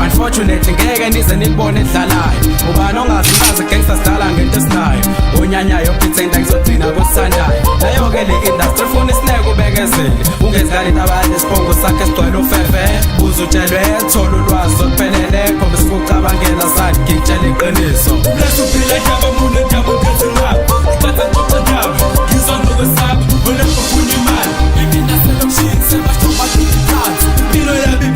Unfortunately ngeke nize nibone edlalayo ubani ongazimazi gangster style ngento esinayo onyanyayo pretend ngizogcina kusandayo leyo ke le industry funa isineke ubekezele ungezikali abanye isipongo sakhe sigcwele ufefe uzutshelwe thola ulwazi oluphelele ngoba sikucabangela sani ngikutshela iqiniso lesiphila njalo umuntu njalo ngezingqabo bathatha ngokuthaba ngizonokwesabi olekho kunyimali imina selomshini sebashoma isikhathi impilo yabi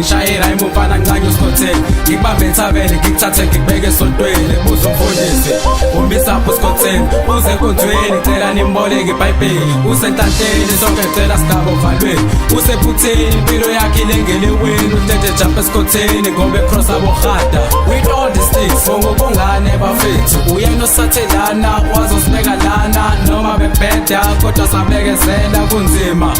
ngishayela imufana ngincanye usikhotheni ngikubambe ethaveni ngikuthathe ngikubeke esontweni buza umfundisi umisapho usikhotheni uze enkonzweni cela nimboleke ibhayibheli usenhlanteni sonke cela sigaba ovalweni usephutheni impilo yakhe ilengeleweni uthethe jump esikhotheni ngoba ecross abohada with all these things ngokungane bafethu uyena osathelana wazosibeka lana noma bebheda kodwa sabekezela kunzima